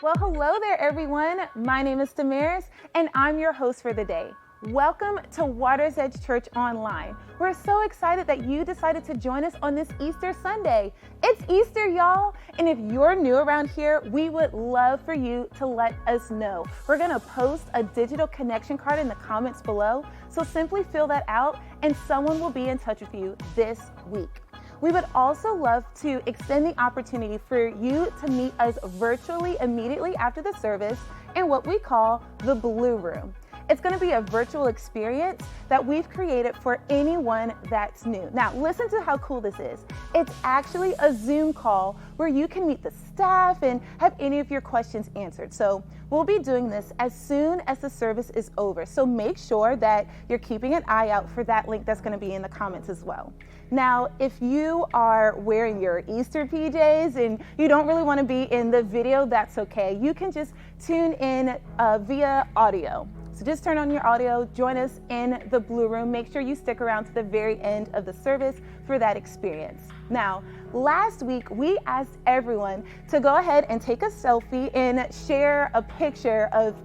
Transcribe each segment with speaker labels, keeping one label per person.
Speaker 1: Well, hello there, everyone. My name is Damaris, and I'm your host for the day. Welcome to Water's Edge Church Online. We're so excited that you decided to join us on this Easter Sunday. It's Easter, y'all, and if you're new around here, we would love for you to let us know. We're gonna post a digital connection card in the comments below, so simply fill that out and someone will be in touch with you this week. We would also love to extend the opportunity for you to meet us virtually immediately after the service in what we call the Blue Room. It's going to be a virtual experience that we've created for anyone that's new. Now, listen to how cool this is. It's actually a Zoom call where you can meet the staff and have any of your questions answered. So we'll be doing this as soon as the service is over. So make sure that you're keeping an eye out for that link that's going to be in the comments as well. Now, if you are wearing your Easter PJs and you don't really want to be in the video, that's okay. You can just tune in via audio. So just turn on your audio, join us in the Blue Room. Make sure you stick around to the very end of the service for that experience. Now, last week, we asked everyone to go ahead and take a selfie and share a picture of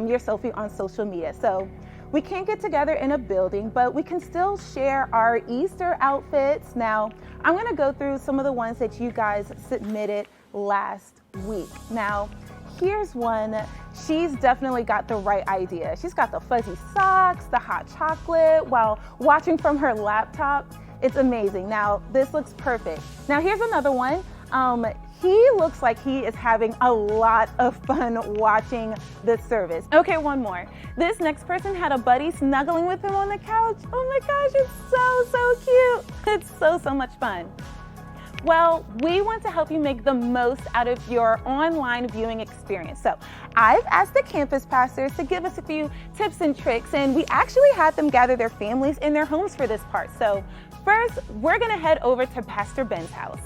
Speaker 1: your selfie on social media. So we can't get together in a building, but we can still share our Easter outfits. Now, I'm gonna go through some of the ones that you guys submitted last week. Now, here's one. She's definitely got the right idea. She's got the fuzzy socks, the hot chocolate, while watching from her laptop. It's amazing. Now, this looks perfect. Now, here's another one. He looks like he is having a lot of fun watching the service. Okay, one more. This next person had a buddy snuggling with him on the couch. Oh my gosh, it's so cute. It's so much fun. Well, we want to help you make the most out of your online viewing experience. So I've asked the campus pastors to give us a few tips and tricks, and we actually had them gather their families in their homes for this part. So first, we're gonna head over to Pastor Ben's house.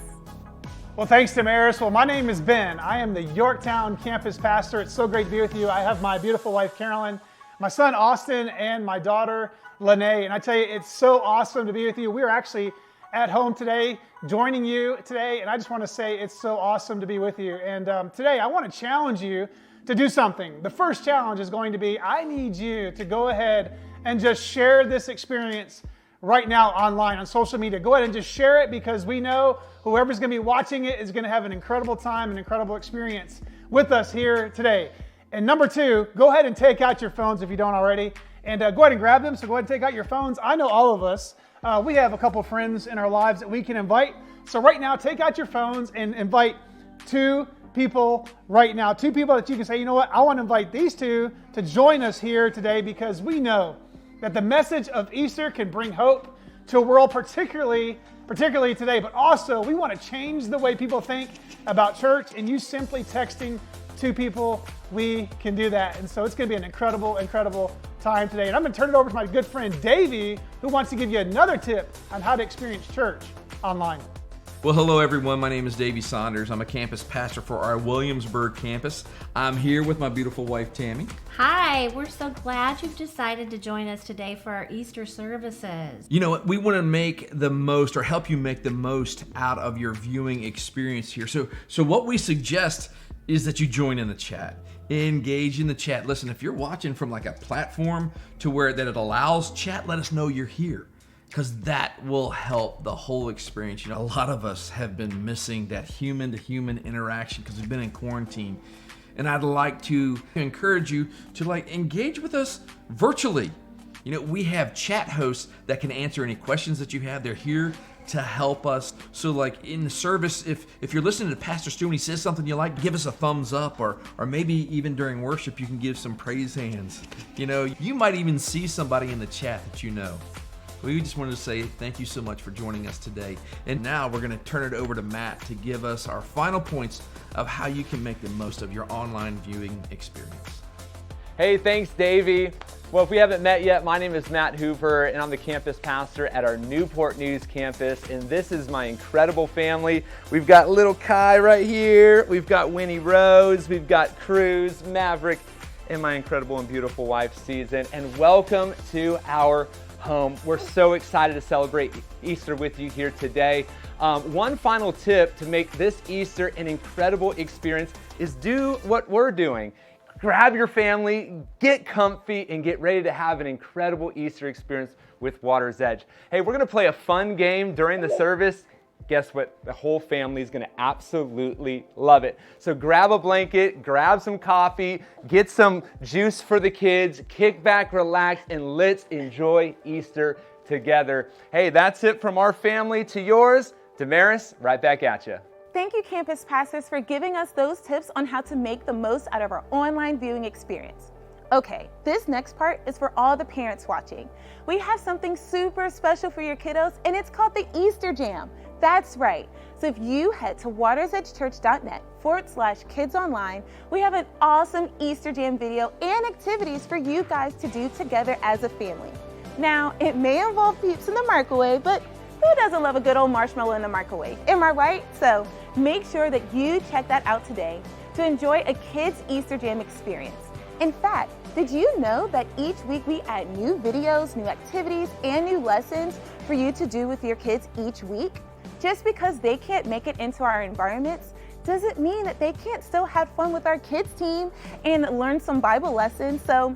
Speaker 2: Well, thanks, Damaris. Well, my name is Ben. I am the Yorktown campus pastor. It's so great to be with you. I have my beautiful wife, Carolyn, my son, Austin, and my daughter, Lene. And I tell you, it's so awesome to be with you. We are actually at home today, joining you today. And I just want to say it's so awesome to be with you. And today, I want to challenge you to do something. The first challenge is going to be, I need you to go ahead and just share this experience right now online on social media. Go ahead and just share it, because we know whoever's going to be watching it is going to have an incredible time, an incredible experience with us here today. And number two, go ahead and take out your phones if you don't already, and go ahead and grab them. So go ahead and take out your phones. I know all of us, we have a couple friends in our lives that we can invite. So right now, take out your phones and invite two people right now. Two people that you can say, you know what, I want to invite these two to join us here today, because we know that the message of Easter can bring hope to a world, particularly today, but also we want to change the way people think about church, and you simply texting two people, we can do that. And so it's going to be an incredible time today. And I'm going to turn it over to my good friend, Davey, who wants to give you another tip on how to experience church online.
Speaker 3: Well, hello everyone. My name is Davey Saunders. I'm a campus pastor for our Williamsburg campus. I'm here with my beautiful wife, Tammy.
Speaker 4: Hi, we're so glad you've decided to join us today for our Easter services.
Speaker 3: You know what? We want to make the most, or help you make the most out of your viewing experience here. So what we suggest is that you join in the chat. Engage in the chat. Listen, if you're watching from like a platform to where that it allows chat, let us know you're here, because that will help the whole experience. You know, a lot of us have been missing that human-to-human interaction because we've been in quarantine. And I'd like to encourage you to engage with us virtually. You know, we have chat hosts that can answer any questions that you have. They're here to help us. So in the service, if you're listening to Pastor Stu and he says something you like, give us a thumbs up, or maybe even during worship, you can give some praise hands. You know, you might even see somebody in the chat that you know. We just wanted to say thank you so much for joining us today. And now we're going to turn it over to Matt to give us our final points of how you can make the most of your online viewing experience.
Speaker 5: Hey, thanks, Davey. Well, if we haven't met yet, my name is Matt Hoover, and I'm the campus pastor at our Newport News campus, and this is my incredible family. We've got little Kai right here, we've got Winnie Rose, we've got Cruz, Maverick, and my incredible and beautiful wife, Susan, and welcome to our home. We're so excited to celebrate Easter with you here today. One final tip to make this Easter an incredible experience is do what we're doing. Grab your family, get comfy, and get ready to have an incredible Easter experience with Water's Edge. Hey, we're gonna play a fun game during the service. Guess what? The whole family is gonna absolutely love it. So grab a blanket, grab some coffee, get some juice for the kids, kick back, relax, and let's enjoy Easter together. Hey, that's it from our family to yours. Damaris, right back at you.
Speaker 1: Thank you, campus pastors, for giving us those tips on how to make the most out of our online viewing experience. Okay, this next part is for all the parents watching. We have something super special for your kiddos, and it's called the Easter Jam. That's right. So if you head to watersedgechurch.net/kidsonline, we have an awesome Easter Jam video and activities for you guys to do together as a family. Now, it may involve peeps in the microwave, but who doesn't love a good old marshmallow in the microwave? Am I right? So make sure that you check that out today to enjoy a kids' Easter Jam experience. In fact, did you know that each week we add new videos, new activities, and new lessons for you to do with your kids each week? Just because they can't make it into our environments doesn't mean that they can't still have fun with our kids team and learn some Bible lessons. So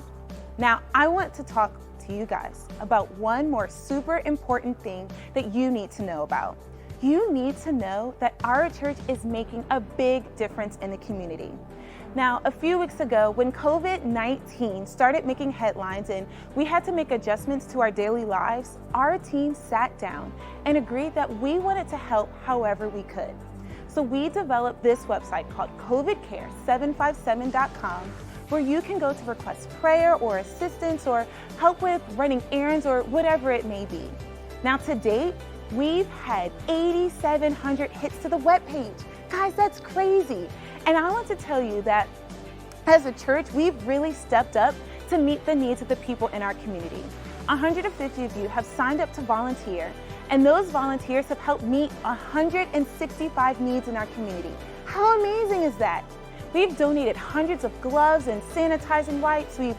Speaker 1: now I want to talk to you guys about one more super important thing that you need to know about. You need to know that our church is making a big difference in the community. Now, a few weeks ago, when COVID-19 started making headlines and we had to make adjustments to our daily lives, our team sat down and agreed that we wanted to help however we could. So we developed this website called COVIDcare757.com, where you can go to request prayer or assistance or help with running errands or whatever it may be. Now, to date, we've had 8,700 hits to the webpage. Guys, that's crazy. And I want to tell you that as a church, we've really stepped up to meet the needs of the people in our community. 150 of you have signed up to volunteer, and those volunteers have helped meet 165 needs in our community. How amazing is that? We've donated hundreds of gloves and sanitizing wipes. We've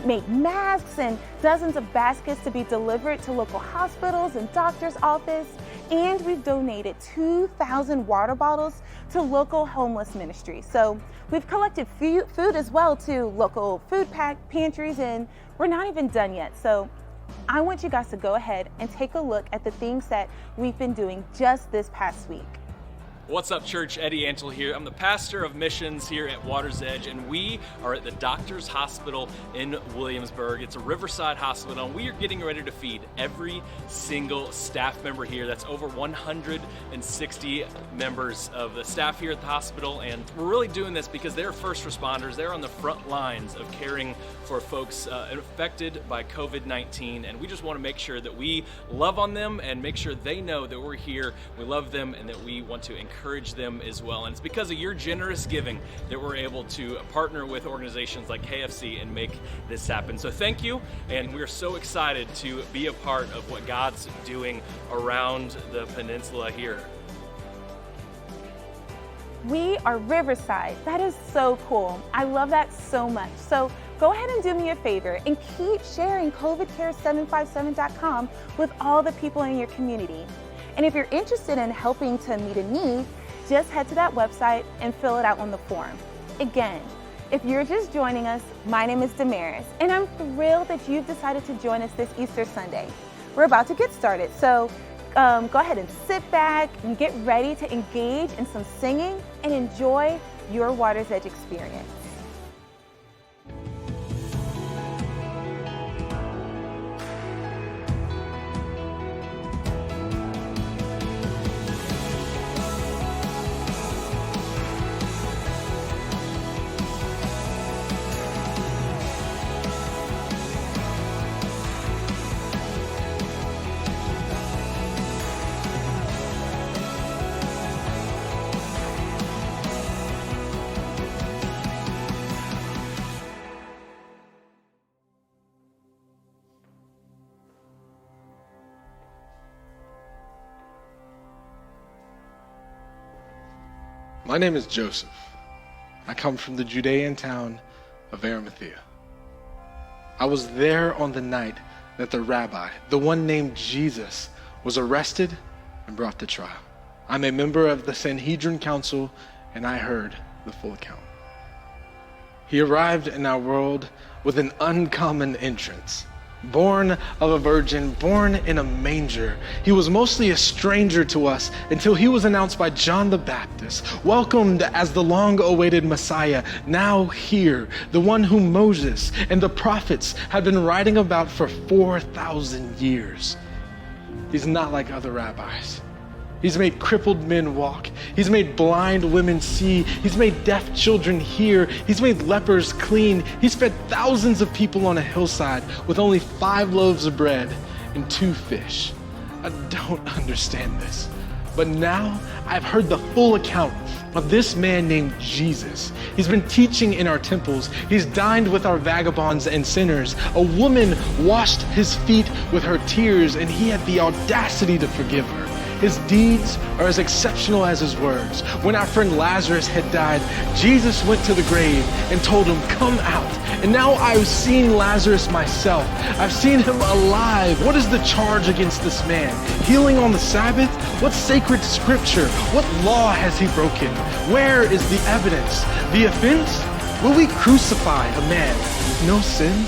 Speaker 1: made masks and dozens of baskets to be delivered to local hospitals and doctor's office. And we've donated 2,000 water bottles to local homeless ministries. So we've collected food as well to local food pantries, and we're not even done yet. So I want you guys to go ahead and take a look at the things that we've been doing just this past week.
Speaker 6: What's up, church? Eddie Angel here. I'm the pastor of missions here at Water's Edge, and we are at the Doctors Hospital in Williamsburg. It's a Riverside hospital, and we are getting ready to feed every single staff member here. That's over 160 members of the staff here at the hospital, and we're really doing this because they're first responders. They're on the front lines of caring for folks affected by COVID-19, and we just want to make sure that we love on them and make sure they know that we're here, we love them, and that we want to encourage them as well. And it's because of your generous giving that we're able to partner with organizations like KFC and make this happen. So thank you, and we're so excited to be a part of what God's doing around the peninsula here.
Speaker 1: We are Riverside. That is so cool. I love that so much. So go ahead and do me a favor and keep sharing COVIDcare757.com with all the people in your community. And if you're interested in helping to meet a need, just head to that website and fill it out on the form. Again, if you're just joining us, my name is Damaris, and I'm thrilled that you've decided to join us this Easter Sunday. We're about to get started, so go ahead and sit back and get ready to engage in some singing and enjoy your Water's Edge experience.
Speaker 7: My name is Joseph. I come from the Judean town of Arimathea. I was there on the night that the rabbi, the one named Jesus, was arrested and brought to trial. I'm a member of the Sanhedrin Council, and I heard the full account. He arrived in our world with an uncommon entrance. Born of a virgin, born in a manger. He was mostly a stranger to us until he was announced by John the Baptist, welcomed as the long-awaited Messiah, now here, the one whom Moses and the prophets had been writing about for 4,000 years. He's not like other rabbis. He's made crippled men walk. He's made blind women see. He's made deaf children hear. He's made lepers clean. He's fed thousands of people on a hillside with only 5 loaves of bread and 2 fish. I don't understand this. But now I've heard the full account of this man named Jesus. He's been teaching in our temples. He's dined with our vagabonds and sinners. A woman washed his feet with her tears, and he had the audacity to forgive her. His deeds are as exceptional as his words. When our friend Lazarus had died, Jesus went to the grave and told him, "Come out." And now I've seen Lazarus myself. I've seen him alive. What is the charge against this man? Healing on the Sabbath? What sacred scripture? What law has he broken? Where is the evidence? The offense? Will we crucify a man with no sin?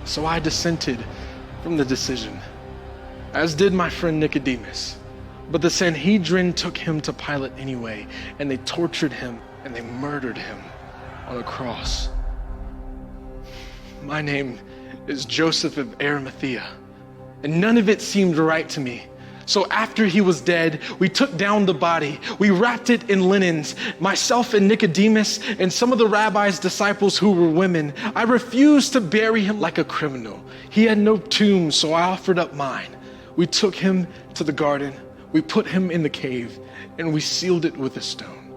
Speaker 7: So I dissented from the decision, as did my friend Nicodemus. But the Sanhedrin took him to Pilate anyway, and they tortured him and they murdered him on a cross. My name is Joseph of Arimathea, and none of it seemed right to me. So after he was dead, we took down the body. We wrapped it in linens. Myself and Nicodemus and some of the rabbi's disciples who were women. I refused to bury him like a criminal. He had no tomb, so I offered up mine. We took him to the garden. We put him in the cave, and we sealed it with a stone.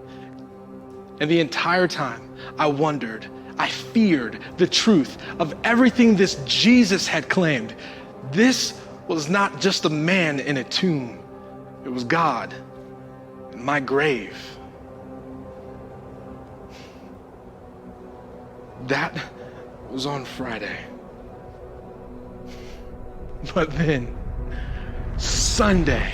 Speaker 7: And the entire time, I wondered, I feared the truth of everything this Jesus had claimed. This was not just a man in a tomb. It was God in my grave. That was on Friday. But then, Sunday,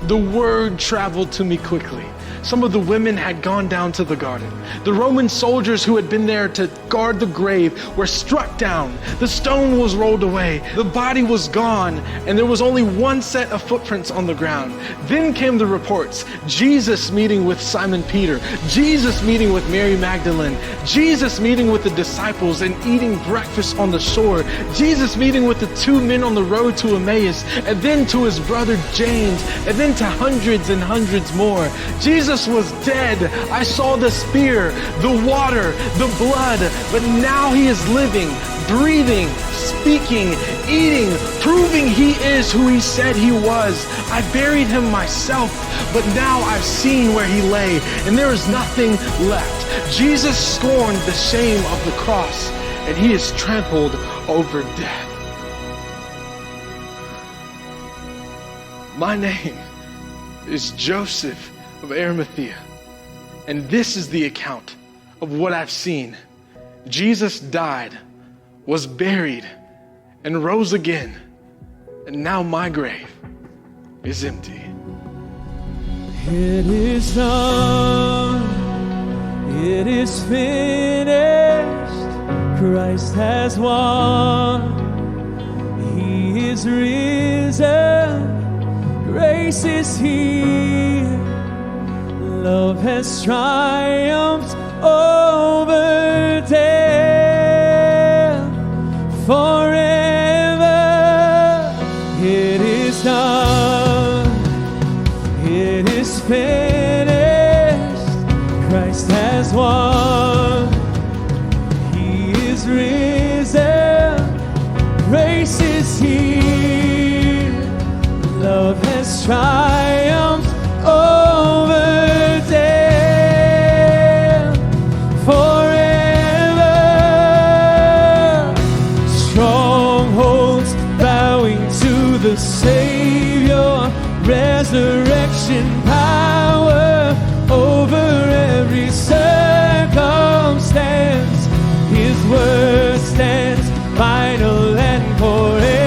Speaker 7: the word traveled to me quickly. Some of the women had gone down to the garden. The Roman soldiers who had been there to guard the grave were struck down. The stone was rolled away. The body was gone, and there was only one set of footprints on the ground. Then came the reports. Jesus meeting with Simon Peter. Jesus meeting with Mary Magdalene. Jesus meeting with the disciples and eating breakfast on the shore. Jesus meeting with the 2 men on the road to Emmaus, and then to his brother James, and then to hundreds and hundreds more. Jesus was dead. I saw the spear, the water, the blood, but now he is living, breathing, speaking, eating, proving he is who he said he was. I buried him myself, but now I've seen where he lay, and there is nothing left. Jesus scorned the shame of the cross, and he is trampled over death. My name is Joseph of Arimathea, and this is the account of what I've seen. Jesus died, was buried, and rose again, and now my grave is empty.
Speaker 8: It is done, it is finished, Christ has won, he is risen, grace is here, love has triumphed over death. Forever it is done, it is finished, Christ has won, he is risen, grace is here, love has triumphed over death. Forever strongholds bowing to the Savior, resurrection power over every circumstance. His word stands final and forever.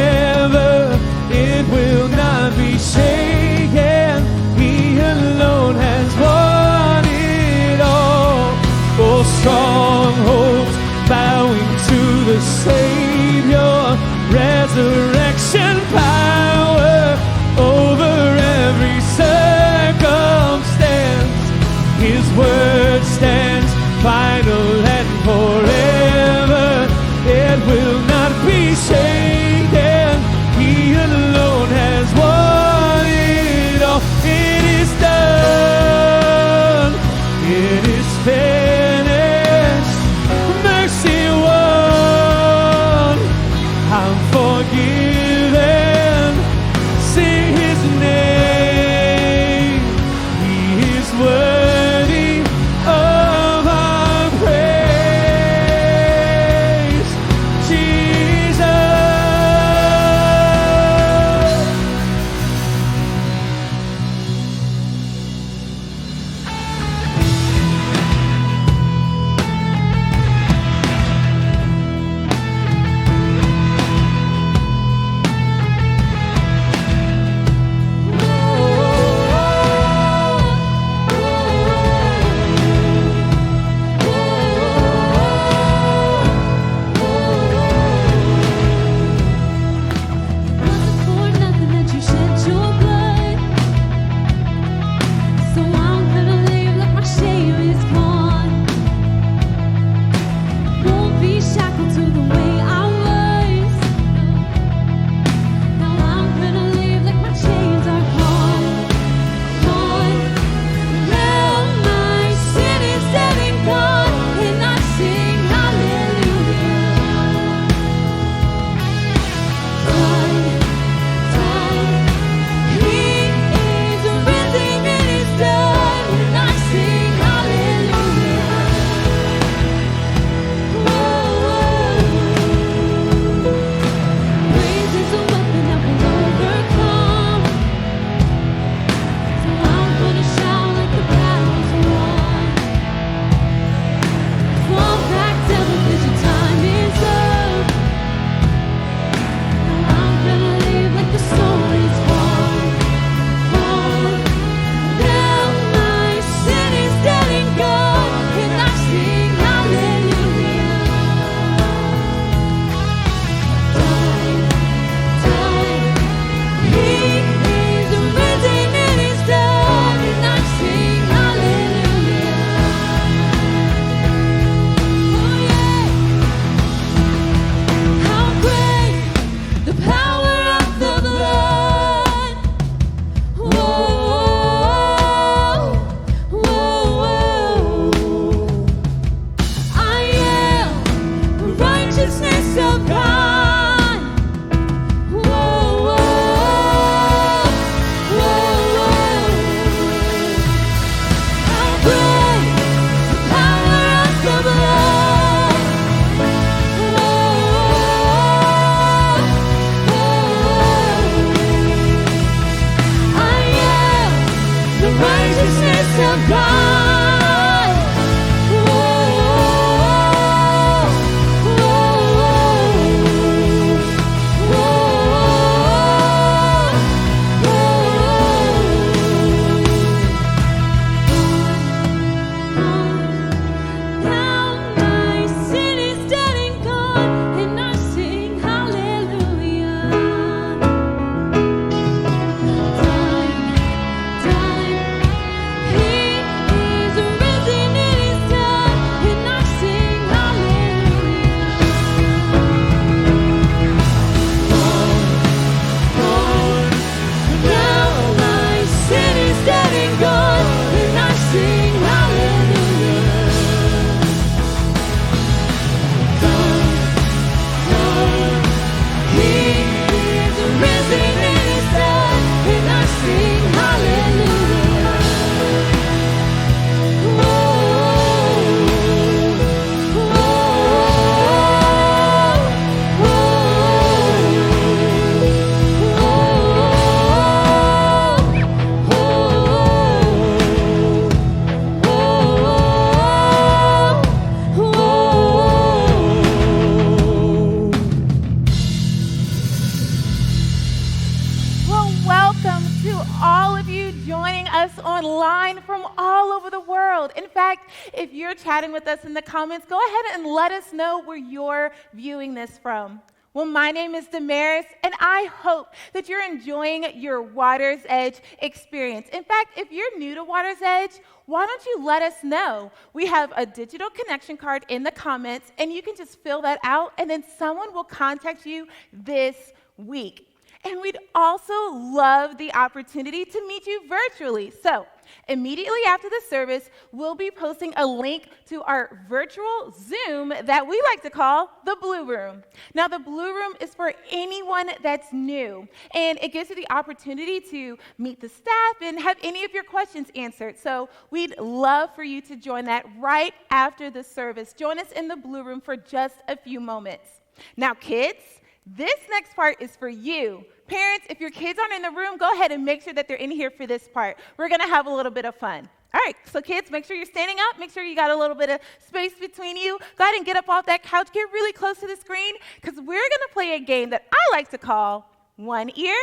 Speaker 1: world. In fact, if you're chatting with us in the comments, go ahead and let us know where you're viewing this from. Well, my name is Damaris, and I hope that you're enjoying your Water's Edge experience. In fact, if you're new to Water's Edge, why don't you let us know? We have a digital connection card in the comments, and you can just fill that out, and then someone will contact you this week. And we'd also love the opportunity to meet you virtually. So immediately after the service, we'll be posting a link to our virtual Zoom that we like to call the Blue Room. Now, the Blue Room is for anyone that's new, and it gives you the opportunity to meet the staff and have any of your questions answered. So we'd love for you to join that right after the service. Join us in the Blue Room for just a few moments. Now, kids, this next part is for you. Parents, if your kids aren't in the room, go ahead and make sure that they're in here for this part. We're going to have a little bit of fun. All right, so kids, make sure you're standing up. Make sure you got a little bit of space between you. Go ahead and get up off that couch. Get really close to the screen because we're going to play a game that I like to call 1 ear,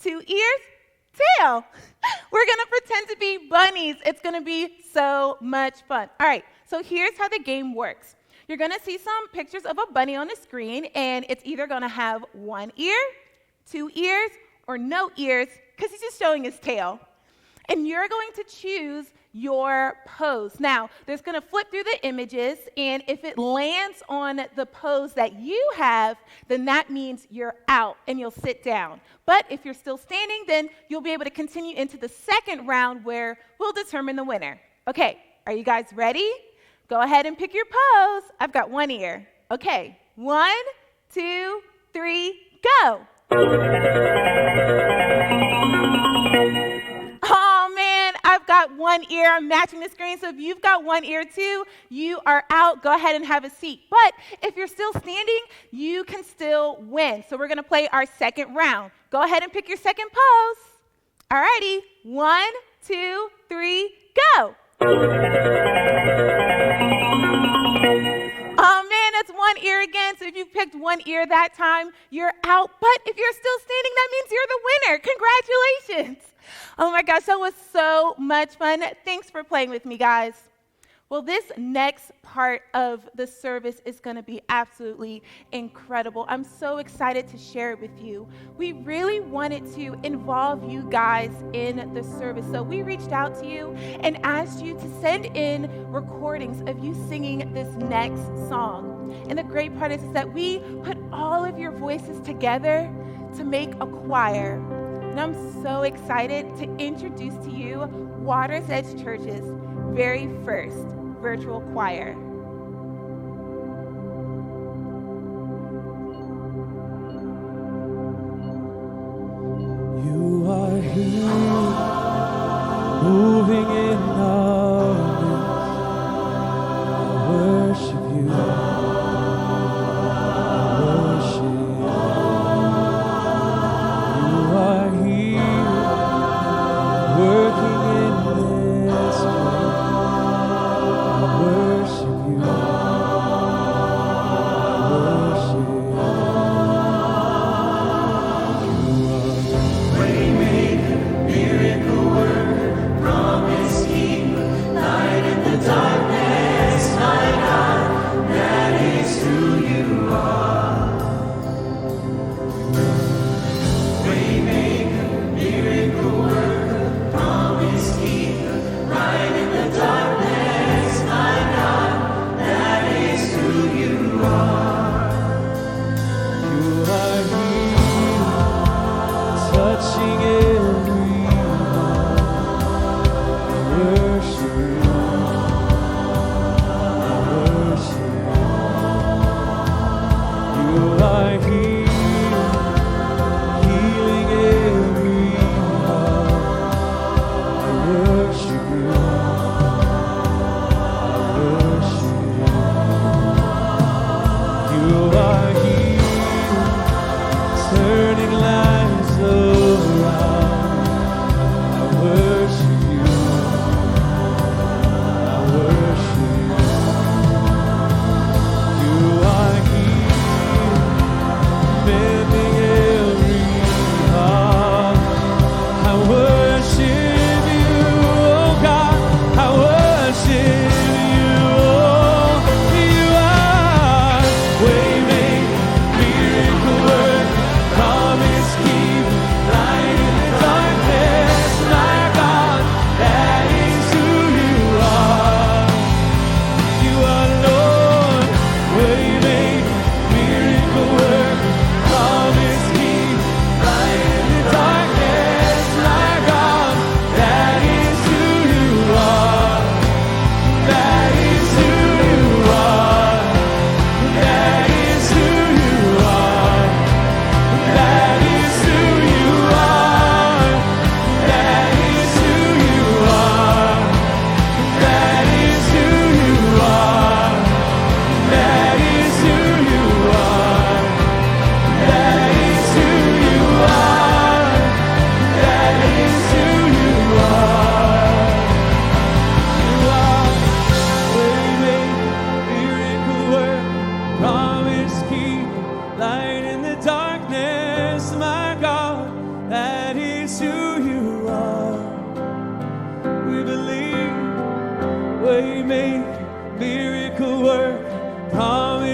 Speaker 1: 2 ears, tail. We're going to pretend to be bunnies. It's going to be so much fun. All right, so here's how the game works. You're going to see some pictures of a bunny on the screen, and it's either going to have 1 ear, 2 ears, or no ears, because he's just showing his tail. And you're going to choose your pose. Now, there's going to flip through the images, and if it lands on the pose that you have, then that means you're out, and you'll sit down. But if you're still standing, then you'll be able to continue into the second round where we'll determine the winner. Okay, are you guys ready? Go ahead and pick your pose. I've got 1 ear. Okay, 1, 2, 3, go. Oh man, I've got 1 ear. I'm matching the screen. So if you've got 1 ear too, you are out. Go ahead and have a seat. But if you're still standing, you can still win. So we're going to play our second round. Go ahead and pick your second pose. All righty. 1, 2, 3, go. Oh man, that's 1 ear again. So if you picked 1 ear that time, you're out. But if you're still standing, that means you're the winner. Congratulations. Oh my gosh, that was so much fun. Thanks for playing with me, guys. Well, this next part of the service is going to be absolutely incredible. I'm so excited to share it with you. We really wanted to involve you guys in the service. So we reached out to you and asked you to send in recordings of you singing this next song. And the great part is that we put all of your voices together to make a choir. And I'm so excited to introduce to you Water's Edge Church's very first virtual choir.
Speaker 8: You are here, moving in our midst. I worship you.
Speaker 9: Darkness, light on.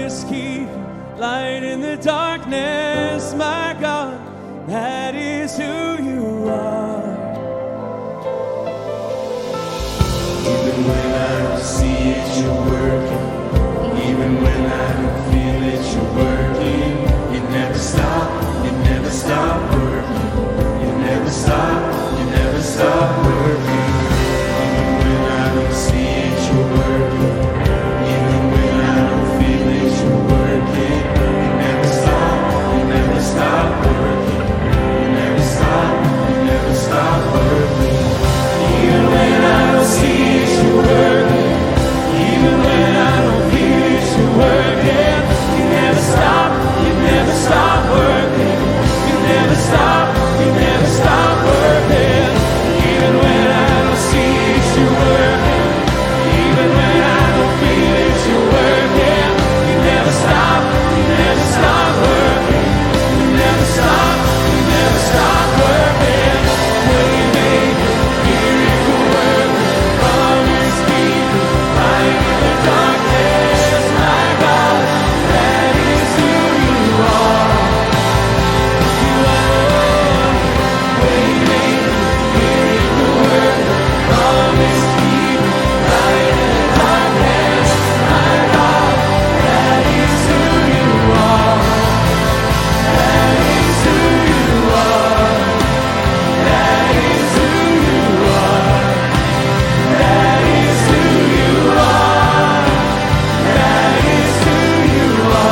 Speaker 8: promise keep, light in the darkness, my God, that is who you are.
Speaker 9: Even when I don't see it, you're working. Even when I don't feel it, you're working. You never stop working. You never stop working. Even when I don't see it, you're working. Even when I don't feel it, you're working. You never stop working. You never stop working. Even when I don't see it, you're working. Even when I don't feel it, you're working. You never stop working. You never stop working. Even when I don't see it, you're working. Even when I don't feel it, you're working. You never stop working. You never stop working. Waymaker, miracle worker, promise keeper, light in the darkness, my God, that is who you are. You are waymaker, miracle worker, promise keeper, light in the darkness, my God, that is who you are. That is who you are. That is who you are. That is who you are. That is who you are.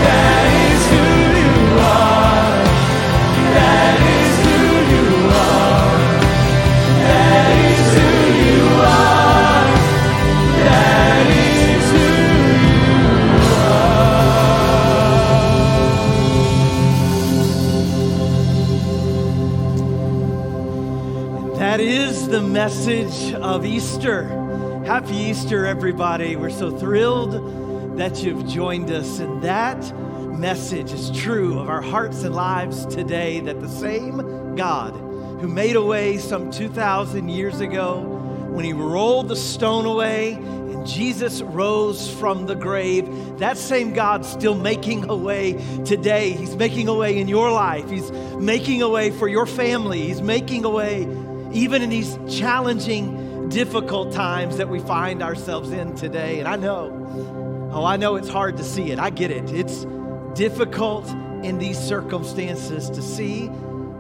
Speaker 9: That is who you are. That is who you are. That is who you are. That is who
Speaker 10: That is the message of Easter. Happy Easter, everybody. We're so thrilled that you've joined us. And that message is true of our hearts and lives today, that the same God who made a way some 2,000 years ago when he rolled the stone away and Jesus rose from the grave, that same God's still making a way today. He's making a way in your life. He's making a way for your family. He's making a way even in these challenging, difficult times that we find ourselves in today. And I know it's hard to see it. I get it. It's difficult in these circumstances to see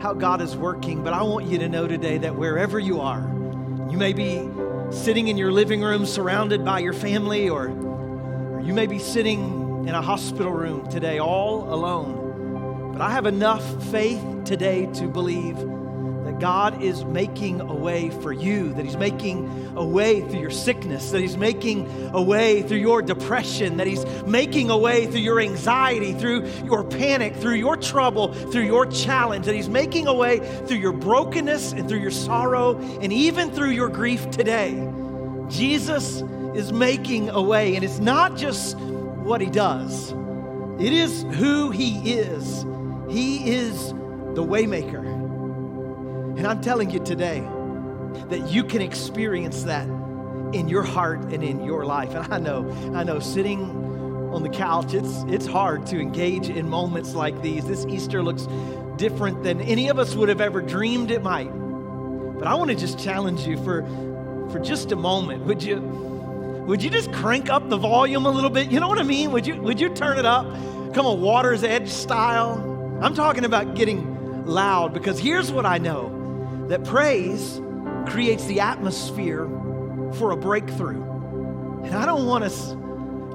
Speaker 10: how God is working. But I want you to know today that wherever you are, you may be sitting in your living room surrounded by your family, or you may be sitting in a hospital room today all alone. But I have enough faith today to believe that God is making a way for you, that he's making a way through your sickness, that he's making a way through your depression, that he's making a way through your anxiety, through your panic, through your trouble, through your challenge, that he's making a way through your brokenness and through your sorrow and even through your grief today. Jesus is making a way, and it's not just what he does. It is who he is. He is the waymaker. And I'm telling you today that you can experience that in your heart and in your life. And I know sitting on the couch, it's hard to engage in moments like these. This Easter looks different than any of us would have ever dreamed it might. But I want to just challenge you for just a moment. Would you just crank up the volume a little bit? You know what I mean? Would you turn it up? Come on, Water's Edge style. I'm talking about getting loud, because here's what I know. That praise creates the atmosphere for a breakthrough. And I don't want us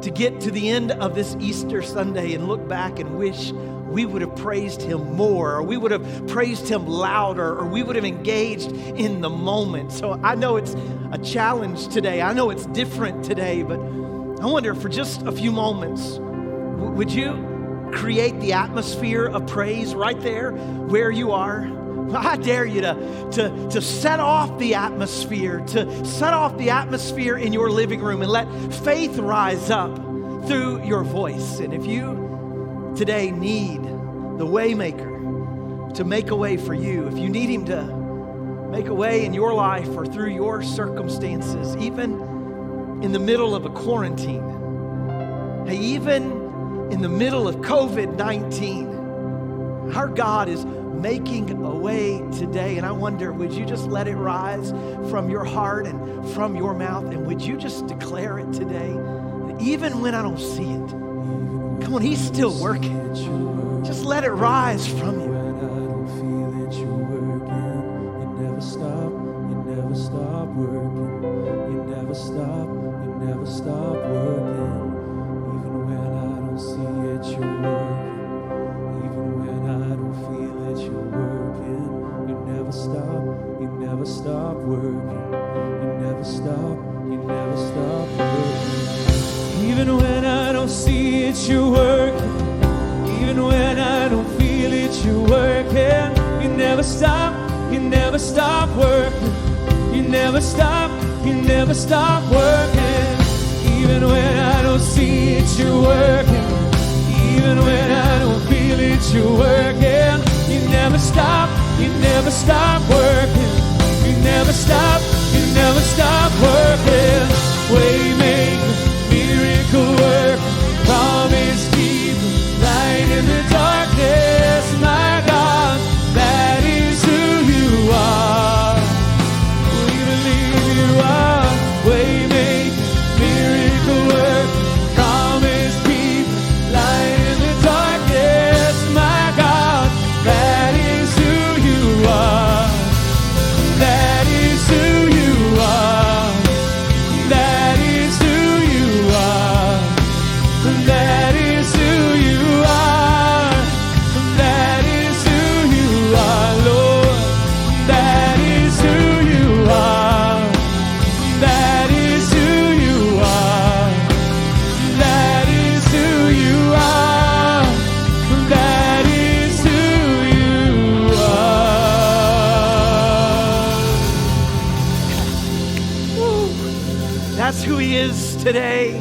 Speaker 10: to get to the end of this Easter Sunday and look back and wish we would have praised him more, or we would have praised him louder, or we would have engaged in the moment. So I know it's a challenge today. I know it's different today, but I wonder, for just a few moments, would you create the atmosphere of praise right there where you are? I dare you to set off the atmosphere, in your living room, and let faith rise up through your voice. And if you today need the waymaker to make a way for you, if you need him to make a way in your life or through your circumstances, even in the middle of a quarantine, Hey, even in the middle of COVID-19, our God is making a way today. And I wonder, would you just let it rise from your heart and from your mouth? And would you just declare it today? That even when I don't see it, come on, he's still working. Just let it rise from you.
Speaker 8: When I don't feel that you're working, you never stop working. You never stop working. Even when I don't see it, you're working. Even when I don't feel that you're working, you never stop working. You never stop working. Even when I don't see it, you're working. Even when I don't feel it, you're working. You never stop working. You never stop working. Even when I don't see it, you're working. Even when I don't feel it, you're working. You never stop working. You never stop working. Waymaker, miracle worker, promise keeper, light in the darkness, my God, that is who you are. We believe you are. Waymaker, miracle worker, promise keeper, light in the darkness, my God, that is who you are. That is who you are. That is who you are. That is who you are. That is who you are, Lord. That is who you are. That is who you are. That is who you are. That is who you are.
Speaker 10: That's who he is today.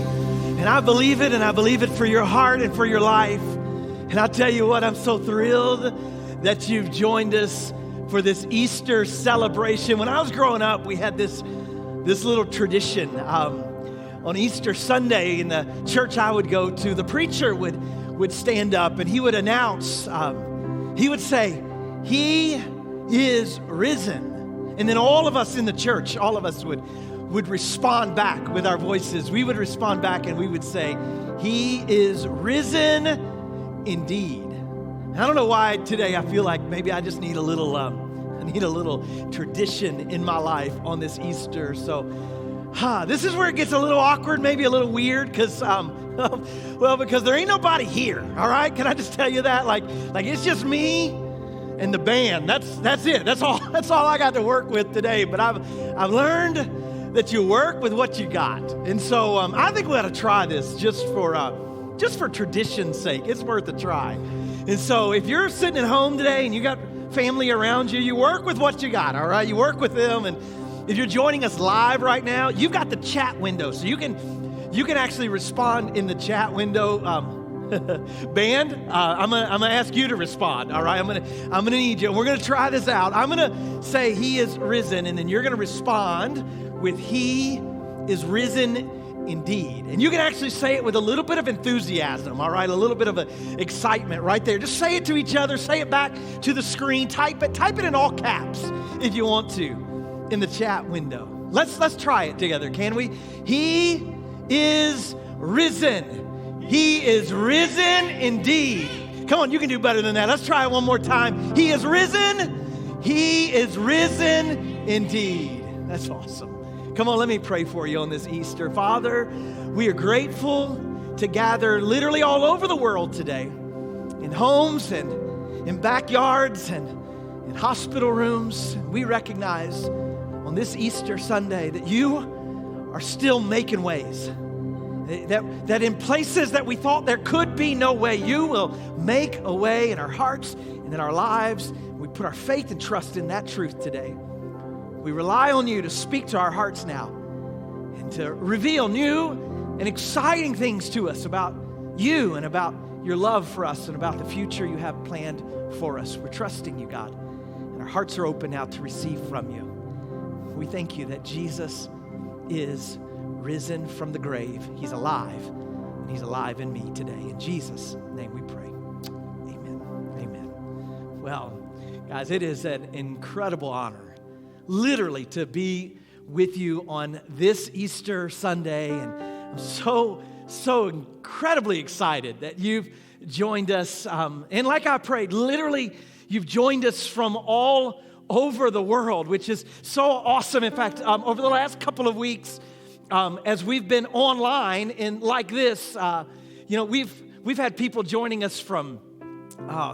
Speaker 10: And I believe it, and I believe it for your heart and for your life. And I'll tell you what, I'm so thrilled that you've joined us for this Easter celebration. When I was growing up, we had this little tradition. On Easter Sunday in the church I would go to, the preacher would stand up and he would announce, he would say, "He is risen." And then all of us in the church, all of us would respond back with our voices. We would respond back and we would say, "He is risen indeed." And I don't know why today I feel like maybe I just need a little tradition in my life on this Easter. So, this is where it gets a little awkward, maybe a little weird, because because there ain't nobody here. All right, can I just tell you that? Like it's just me and the band. That's it. That's all I got to work with today. But I've learned that you work with what you got. And so I think we ought to try this just for tradition's sake. It's worth a try. And so if you're sitting at home today and you got family around you, you work with what you got, all right? You work with them. And if you're joining us live right now, you've got the chat window. So you can actually respond in the chat window. Band, I'm gonna ask you to respond, all right? I'm gonna need you. We're gonna try this out. I'm gonna say "He is risen," and then you're gonna respond with "He is risen indeed." And you can actually say it with a little bit of enthusiasm, all right? A little bit of excitement right there. Just say it to each other, say it back to the screen, type it in all caps if you want to in the chat window. Let's try it together, can we? He is risen. He is risen indeed. Come on, you can do better than that. Let's try it one more time. He is risen. He is risen indeed. That's awesome. Come on, let me pray for you on this Easter. Father, we are grateful to gather literally all over the world today, in homes and in backyards and in hospital rooms. We recognize on this Easter Sunday that you are still making ways. That in places that we thought there could be no way, you will make a way in our hearts and in our lives. We put our faith and trust in that truth today. We rely on you to speak to our hearts now and to reveal new and exciting things to us about you and about your love for us and about the future you have planned for us. We're trusting you, God, and our hearts are open now to receive from you. We thank you that Jesus is risen from the grave. He's alive. and he's alive in me today. In Jesus' name we pray. Amen. Amen. Well, guys, it is an incredible honor, literally, to be with you on this Easter Sunday. And I'm so incredibly excited that you've joined us. And like I prayed, literally, you've joined us from all over the world, which is so awesome. In fact, over the last couple of weeks, as we've been online and like this, we've had people joining us from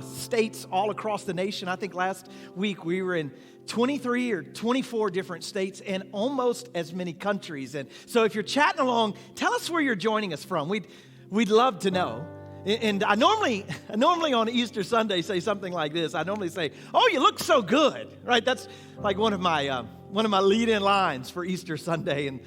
Speaker 10: states all across the nation. I think last week we were in 23 or 24 different states and almost as many countries. And so if you're chatting along, tell us where you're joining us from. We'd love to know. And I normally on Easter Sunday say something like this. I normally say, "Oh, you look so good," right? That's like one of my lead-in lines for Easter Sunday. And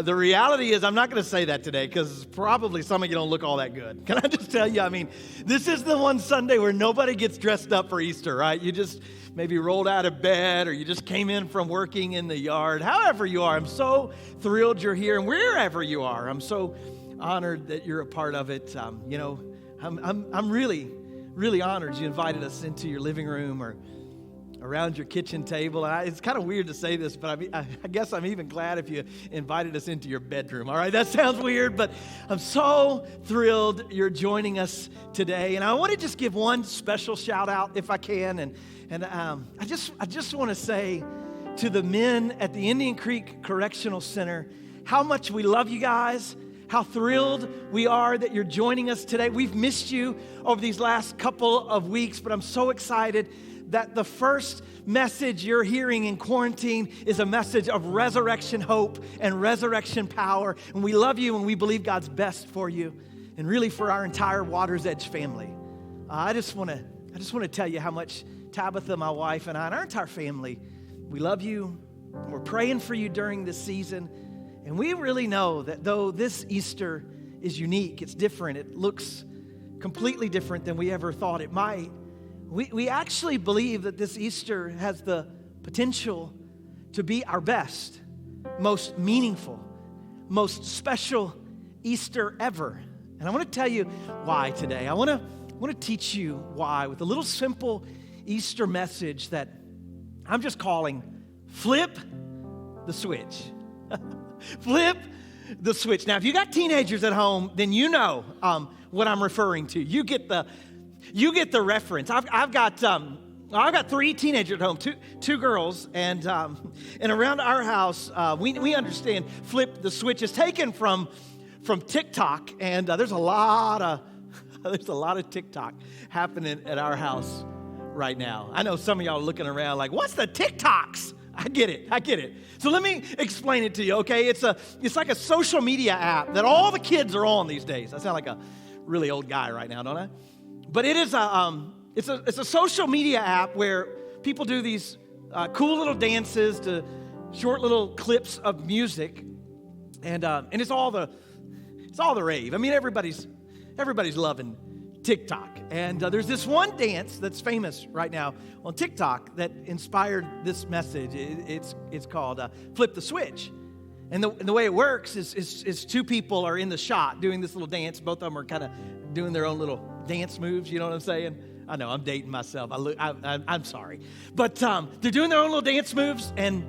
Speaker 10: the reality is, I'm not going to say that today because probably some of you don't look all that good. Can I just tell you? I mean, this is the one Sunday where nobody gets dressed up for Easter, right? You just maybe rolled out of bed, or you just came in from working in the yard. However you are, I'm so thrilled you're here, and wherever you are, I'm so honored that you're a part of it. I'm really honored you invited us into your living room or around your kitchen table. It's kind of weird to say this, but I guess I'm even glad if you invited us into your bedroom. All right, that sounds weird, but I'm so thrilled you're joining us today. And I want to just give one special shout out, if I can. And I just want to say to the men at the Indian Creek Correctional Center how much we love you guys. How thrilled we are that you're joining us today. We've missed you over these last couple of weeks, but I'm so excited that the first message you're hearing in quarantine is a message of resurrection hope and resurrection power. And we love you, and we believe God's best for you and really for our entire Water's Edge family. I just want to tell you how much Tabitha, my wife, and I, and our entire family, we love you. We're praying for you during this season. And we really know that though this Easter is unique, it's different, it looks completely different than we ever thought it might, we actually believe that this Easter has the potential to be our best, most meaningful, most special Easter ever. And I want to tell you why today. I want to teach you why with a little simple Easter message that I'm just calling Flip the Switch. Flip the switch. Now, if you got teenagers at home, then you know what I'm referring to. You get the reference. I've got 3 teenagers at home, two girls, and around our house, we understand flip the switch is taken from TikTok, and there's a lot of TikTok happening at our house right now. I know some of y'all are looking around like, what's the TikToks? I get it. So let me explain it to you, okay? It's like a social media app that all the kids are on these days. I sound like a really old guy right now, don't I? But it is it's a social media app where people do these cool little dances to short little clips of music, and it's all the rave. I mean, everybody's loving TikTok. And there's this one dance that's famous right now on TikTok that inspired this message. It's called Flip the Switch. And the way it works is 2 people are in the shot doing this little dance. Both of them are kind of doing their own little dance moves, you know what I'm saying? I know, I'm dating myself. I'm sorry. But they're doing their own little dance moves, and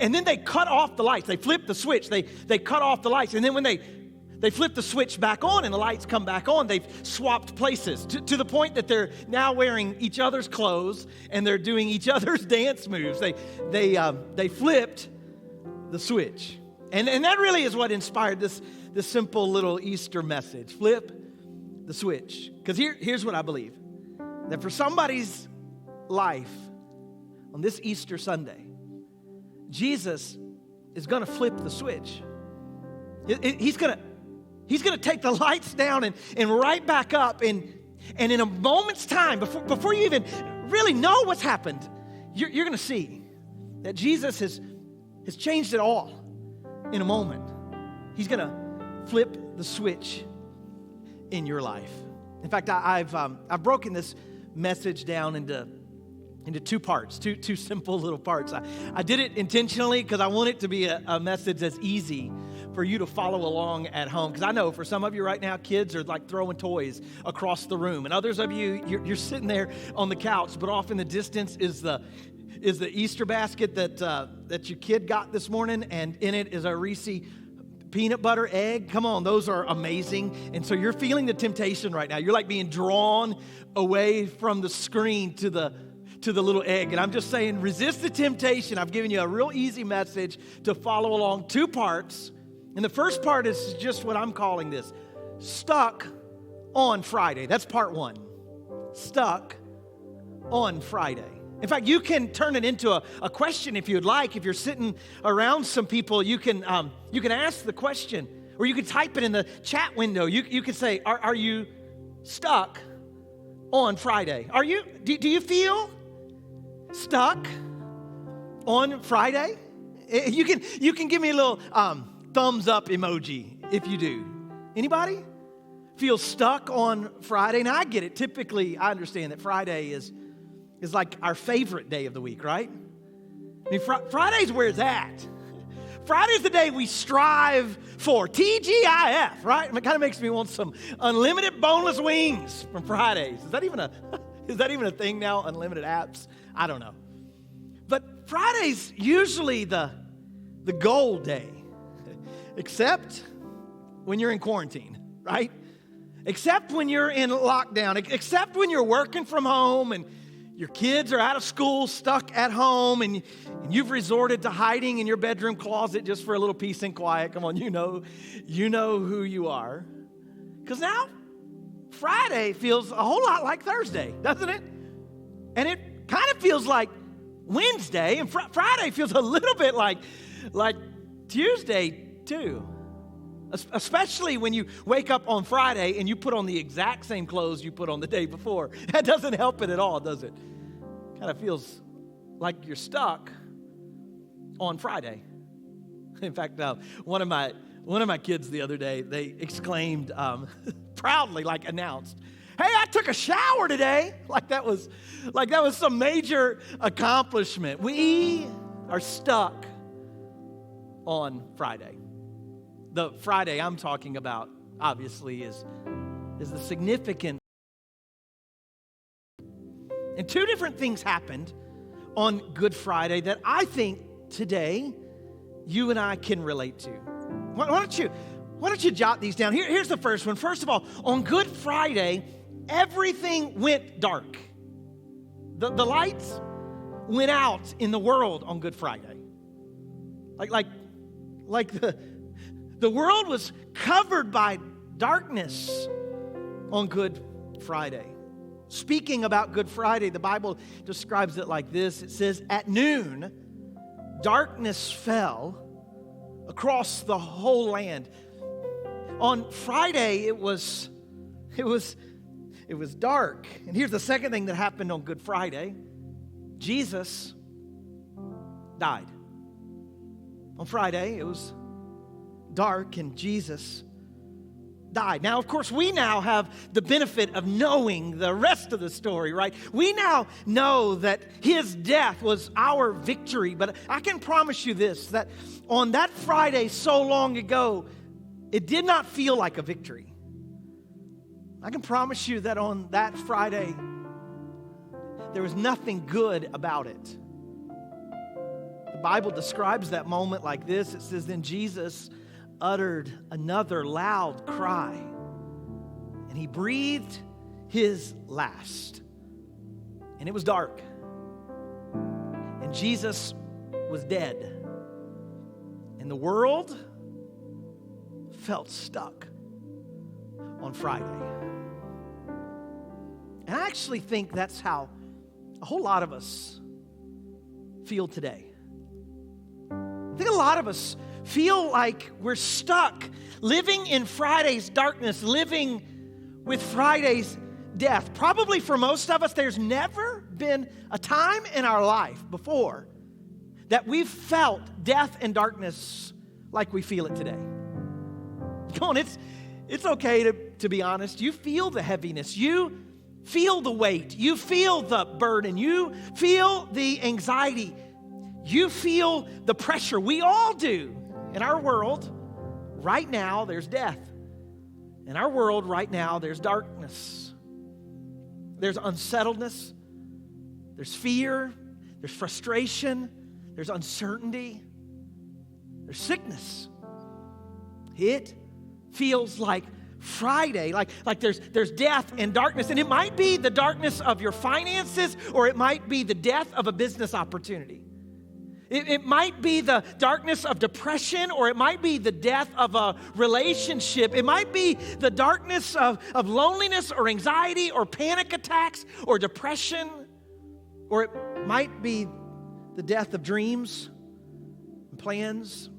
Speaker 10: then they cut off the lights. They flip the switch. They cut off the lights. And then when they flip the switch back on and the lights come back on, they've swapped places to the point that they're now wearing each other's clothes and they're doing each other's dance moves. They flipped the switch. And that really is what inspired this simple little Easter message. Flip the switch. Because here's what I believe. That for somebody's life on this Easter Sunday, Jesus is going to flip the switch. He's going to take the lights down and right back up. And in a moment's time, before you even really know what's happened, you're going to see that Jesus has changed it all in a moment. He's going to flip the switch in your life. In fact, I've broken this message down into 2 parts, two simple little parts. I did it intentionally because I want it to be a message that's easy for you to follow along at home. Because I know for some of you right now, kids are like throwing toys across the room. And others of you, you're sitting there on the couch, but off in the distance is the Easter basket that your kid got this morning, and in it is a Reese peanut butter egg. Come on, those are amazing. And so you're feeling the temptation right now. You're like being drawn away from the screen to the little egg. And I'm just saying, resist the temptation. I've given you a real easy message to follow along. 2 parts. And the first part is just what I'm calling this: stuck on Friday. That's part 1. Stuck on Friday. In fact, you can turn it into a question if you'd like. If you're sitting around some people, you can ask the question, or you can type it in the chat window. You can say, are you stuck on Friday? Do you feel stuck on Friday? You can give me a little thumbs up emoji if you do. Anybody feel stuck on Friday? Now, I get it. Typically, I understand that Friday is like our favorite day of the week, right? I mean, Friday's where it's at. Friday's the day we strive for. TGIF, right? It kind of makes me want some unlimited boneless wings from Fridays. Is that even a thing now? Unlimited apps? I don't know. But Friday's usually the goal day, except when you're in quarantine, right? Except when you're in lockdown, except when you're working from home and your kids are out of school, stuck at home, and you've resorted to hiding in your bedroom closet just for a little peace and quiet. Come on, you know who you are. Because now, Friday feels a whole lot like Thursday, doesn't it? And it kind of feels like Wednesday, and Friday feels a little bit like Tuesday, too. Especially when you wake up on Friday and you put on the exact same clothes you put on the day before. That doesn't help it at all, does it? Kind of feels like you're stuck on Friday. In fact, one of my kids the other day, they exclaimed proudly, like announced, "Hey, I took a shower today." Like that was some major accomplishment. We are stuck on Friday. The Friday I'm talking about, obviously, is the significant. And 2 different things happened on Good Friday that I think today you and I can relate to. Why don't you jot these down? Here's the first one. First of all, on Good Friday, everything went dark. The lights went out in the world on Good Friday. Like the world was covered by darkness on Good Friday. Speaking about Good Friday, the Bible describes it like this. It says, "At noon, darkness fell across the whole land." On Friday, it was dark. And here's the second thing that happened on Good Friday. Jesus died. On Friday, it was dark and Jesus died. Now, of course, we now have the benefit of knowing the rest of the story, right? We now know that his death was our victory, but I can promise you this, that on that Friday so long ago, it did not feel like a victory. I can promise you that on that Friday, there was nothing good about it. The Bible describes that moment like this. It says, "Then Jesus uttered another loud cry, and he breathed his last. And it was dark, and Jesus was dead, and the world felt stuck on Friday." And I actually think that's how a whole lot of us feel today. I think a lot of us feel like we're stuck, living in Friday's darkness, living with Friday's death. Probably for most of us, there's never been a time in our life before that we've felt death and darkness like we feel it today. Come on, it's okay to be honest. You feel the heaviness. You feel the weight. You feel the burden. You feel the anxiety. You feel the pressure. We all do. In our world, right now there's death. In our world right now, there's darkness. There's unsettledness. There's fear. There's frustration. There's uncertainty. There's sickness. It feels like Friday, like there's death and darkness. And it might be the darkness of your finances, or it might be the death of a business opportunity. It might be the darkness of depression, or it might be the death of a relationship. It might be the darkness of loneliness or anxiety or panic attacks or depression, or it might be the death of dreams and plans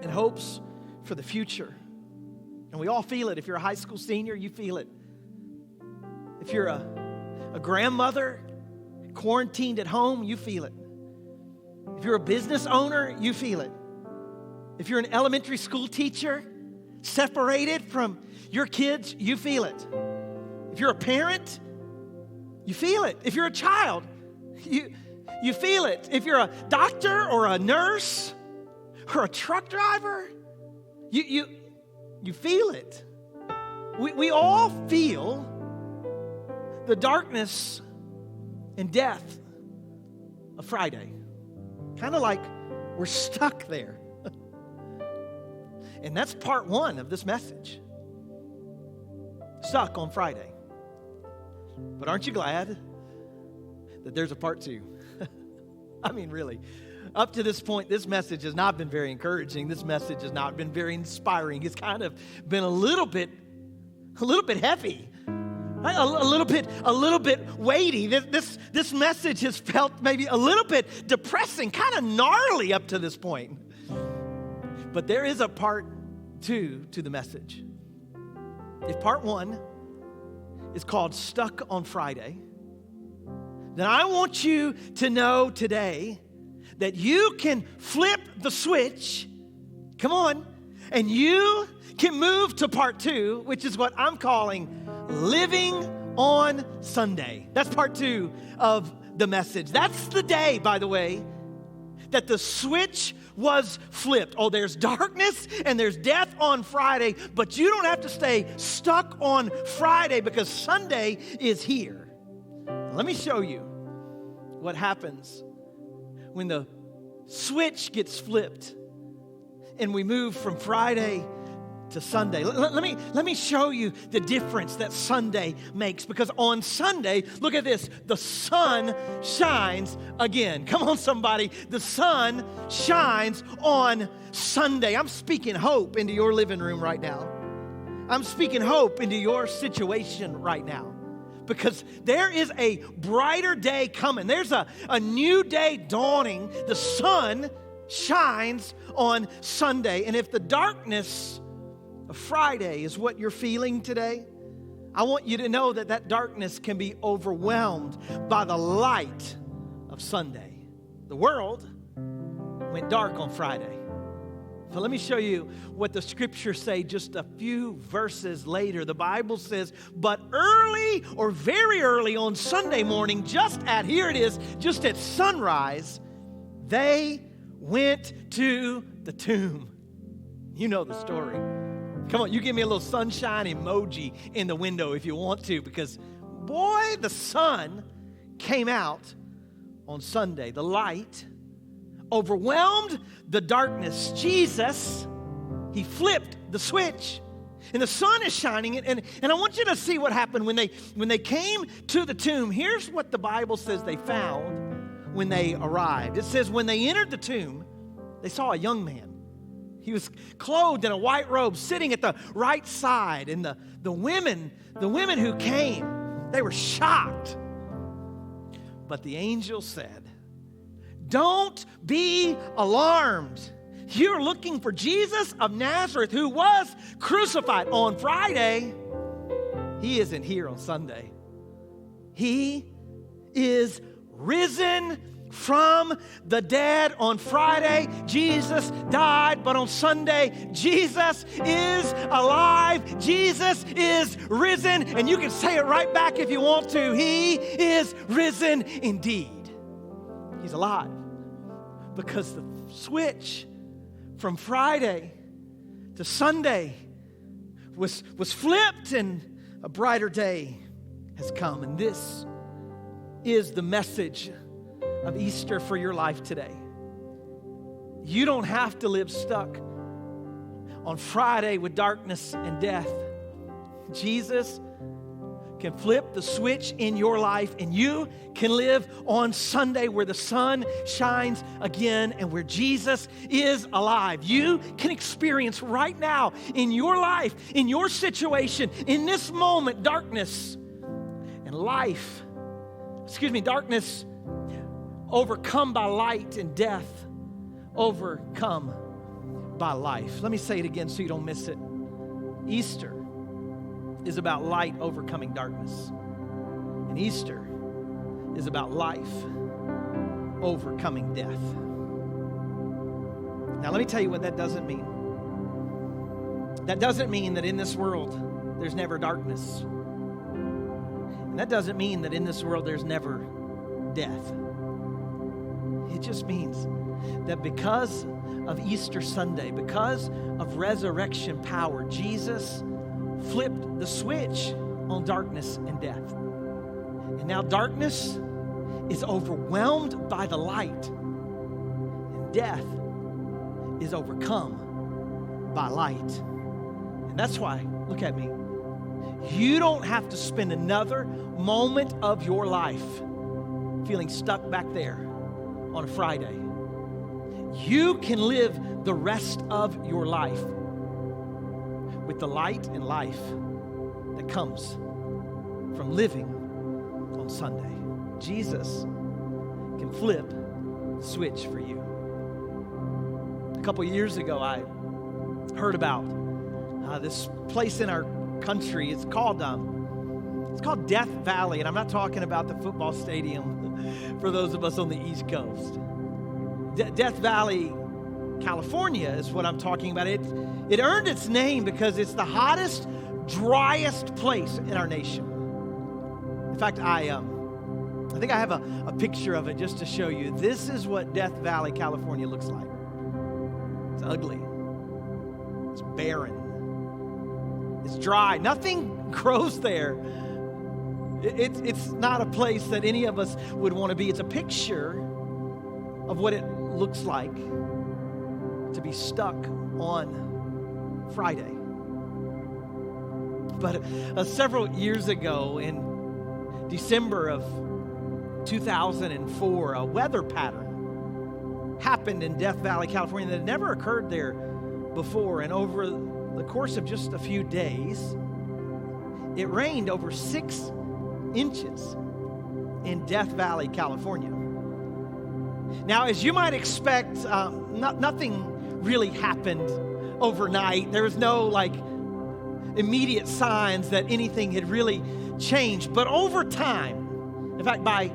Speaker 10: and hopes for the future. And we all feel it. If you're a high school senior, you feel it. If you're a grandmother quarantined at home, you feel it. If you're a business owner, you feel it. If you're an elementary school teacher, separated from your kids, you feel it. If you're a parent, you feel it. If you're a child, you feel it. If you're a doctor or a nurse or a truck driver, you feel it. We all feel the darkness and death of Friday. Kind of like we're stuck there. And that's part one of this message. Stuck on Friday. But aren't you glad that there's a part two? I mean, really. Up to this point, this message has not been very encouraging. This message has not been very inspiring. It's kind of been a little bit heavy. A little bit weighty. This message has felt maybe a little bit depressing, kind of gnarly up to this point. But there is a part two to the message. If part one is called Stuck on Friday, then I want you to know today that you can flip the switch, come on, and you can move to part two, which is what I'm calling Living on Sunday. That's part two of the message. That's the day, by the way, that the switch was flipped. Oh, there's darkness and there's death on Friday, but you don't have to stay stuck on Friday because Sunday is here. Let me show you what happens when the switch gets flipped and we move from Friday to Sunday. Let me show you the difference that Sunday makes, because on Sunday, look at this, the sun shines again. Come on, somebody. The sun shines on Sunday. I'm speaking hope into your living room right now. I'm speaking hope into your situation right now, because there is a brighter day coming. There's a new day dawning. The sun shines on Sunday. And if the darkness of Friday is what you're feeling today, I want you to know that that darkness can be overwhelmed by the light of Sunday. The world went dark on Friday. So let me show you what the scriptures say just a few verses later. The Bible says, but early or very early on Sunday morning, just at sunrise, they went to the tomb. You know the story. Come on, you give me a little sunshine emoji in the window if you want to, because boy, the sun came out on Sunday. The light overwhelmed the darkness. Jesus, he flipped the switch, and the sun is shining. And I want you to see what happened when they came to the tomb. Here's what the Bible says they found when they arrived. It says when they entered the tomb, they saw a young man. He was clothed in a white robe, sitting at the right side. And the women who came, they were shocked. But the angel said, don't be alarmed. You're looking for Jesus of Nazareth, who was crucified on Friday. He isn't here on Sunday. He is risen from the dead. On Friday, Jesus died, but on Sunday, Jesus is alive. Jesus is risen, and you can say it right back if you want to. He is risen indeed. He's alive, because the switch from Friday to Sunday was flipped and a brighter day has come. And this is the message of Easter for your life today. You don't have to live stuck on Friday with darkness and death. Jesus can flip the switch in your life, and you can live on Sunday where the sun shines again and where Jesus is alive. You can experience right now in your life, in your situation, in this moment, darkness overcome by light, and death overcome by life. Let me say it again so you don't miss it. Easter is about light overcoming darkness. And Easter is about life overcoming death. Now, let me tell you what that doesn't mean. That doesn't mean that in this world there's never darkness. And that doesn't mean that in this world there's never death. It just means that because of Easter Sunday, because of resurrection power, Jesus flipped the switch on darkness and death. And now darkness is overwhelmed by the light, and death is overcome by light. And that's why, look at me, you don't have to spend another moment of your life feeling stuck back there on a Friday. You can live the rest of your life with the light and life that comes from living on Sunday. Jesus can flip the switch for you. A couple years ago, I heard about this place in our country. It's called Death Valley, and I'm not talking about the football stadium for those of us on the East Coast. Death Valley, California is what I'm talking about. It earned its name because it's the hottest, driest place in our nation. In fact, I think I have a picture of it just to show you. This is what Death Valley, California looks like. It's ugly. It's barren. It's dry. Nothing grows there. It's not a place that any of us would want to be. It's a picture of what it looks like to be stuck on Friday. But several years ago, in December of 2004, a weather pattern happened in Death Valley, California that had never occurred there before. And over the course of just a few days, it rained over 6 inches in Death Valley, California. Now, as you might expect, nothing really happened overnight. There was no immediate signs that anything had really changed. But over time, in fact, by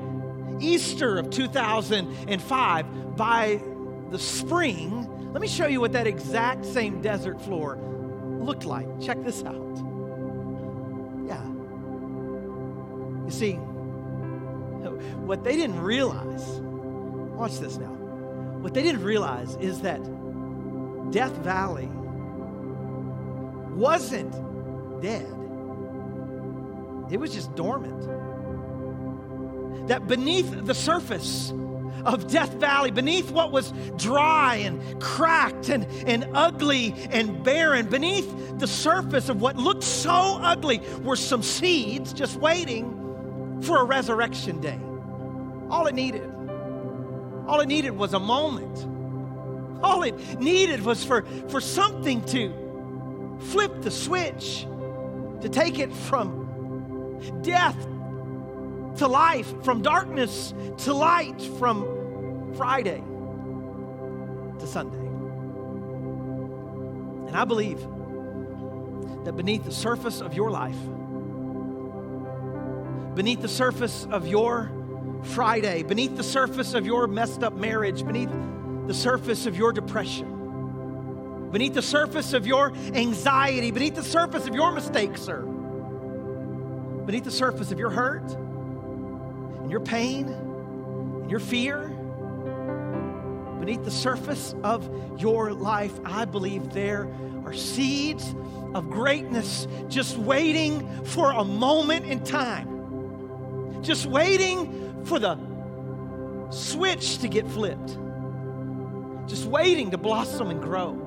Speaker 10: Easter of 2005, by the spring, let me show you what that exact same desert floor looked like. Check this out. Yeah. You see, what they didn't realize, watch this now. What they didn't realize is that Death Valley wasn't dead. It was just dormant. That beneath the surface of Death Valley, beneath what was dry and cracked and ugly and barren, beneath the surface of what looked so ugly were some seeds just waiting for a resurrection day. All it needed was a moment. All it needed was for something to flip the switch, to take it from death to life, from darkness to light, from Friday to Sunday. And I believe that beneath the surface of your life, beneath the surface of your Friday, beneath the surface of your messed up marriage, beneath the surface of your depression, beneath the surface of your anxiety, beneath the surface of your mistakes, sir, beneath the surface of your hurt and your pain and your fear, beneath the surface of your life, I believe there are seeds of greatness just waiting for a moment in time. Just waiting for the switch to get flipped. Just waiting to blossom and grow.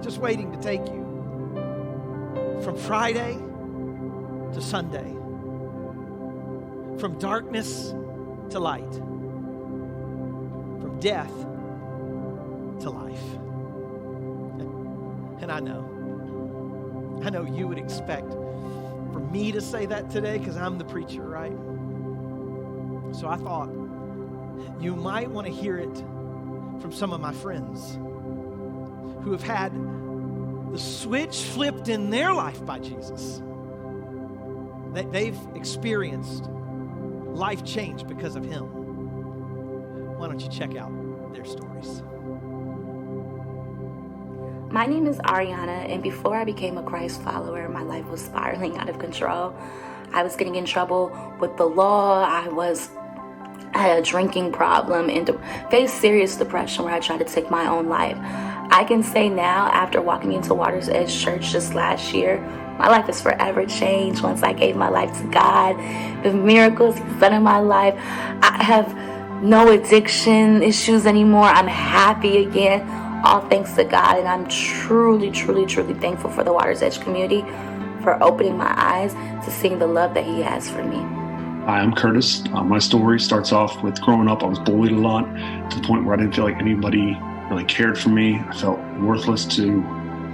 Speaker 10: Just waiting to take you from Friday to Sunday. From darkness to light. From death to life. And I know you would expect for me to say that today because I'm the preacher, right? So I thought you might want to hear it from some of my friends who have had the switch flipped in their life by Jesus. They've experienced life change because of him. Why don't you check out their stories?
Speaker 11: My name is Ariana, and before I became a Christ follower, my life was spiraling out of control. I was getting in trouble with the law. I had a drinking problem and faced serious depression where I tried to take my own life. I can say now, after walking into Water's Edge Church just last year, my life is forever changed once I gave my life to God. The miracles He's done in my life. I have no addiction issues anymore. I'm happy again. All thanks to God, and I'm truly, truly, truly thankful for the Water's Edge community for opening my eyes to seeing the love that He has for me.
Speaker 12: Hi, I'm Curtis. My story starts off with growing up. I was bullied a lot to the point where I didn't feel like anybody really cared for me. I felt worthless to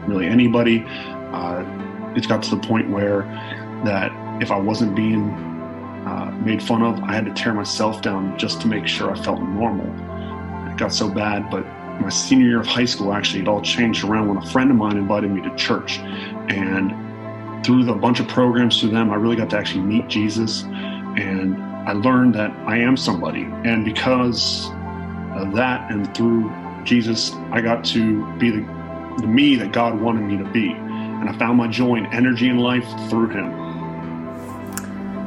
Speaker 12: really anybody. It got to the point where that if I wasn't being made fun of, I had to tear myself down just to make sure I felt normal. It got so bad, but my senior year of high school, actually, it all changed around when a friend of mine invited me to church. And through the bunch of programs through them, I really got to actually meet Jesus. And I learned that I am somebody. And because of that and through Jesus, I got to be the me that God wanted me to be. And I found my joy and energy in life through Him.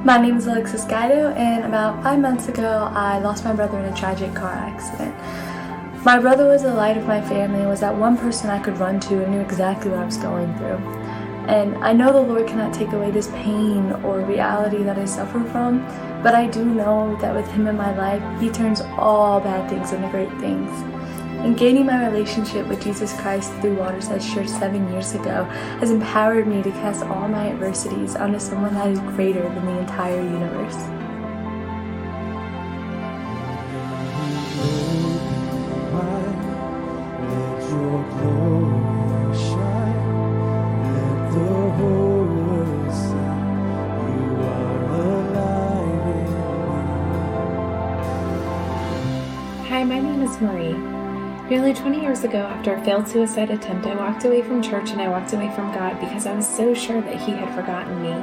Speaker 13: My name is Alexis Guido, and about 5 months ago, I lost my brother in a tragic car accident. My brother was the light of my family and was that one person I could run to and knew exactly what I was going through. And I know the Lord cannot take away this pain or reality that I suffer from, but I do know that with Him in my life, He turns all bad things into great things. And gaining my relationship with Jesus Christ through Water's Edge Church 7 years ago has empowered me to cast all my adversities onto someone that is greater than the entire universe.
Speaker 14: Hi, my name is Marie. Nearly 20 years ago, after a failed suicide attempt, I walked away from church and I walked away from God because I was so sure that He had forgotten me.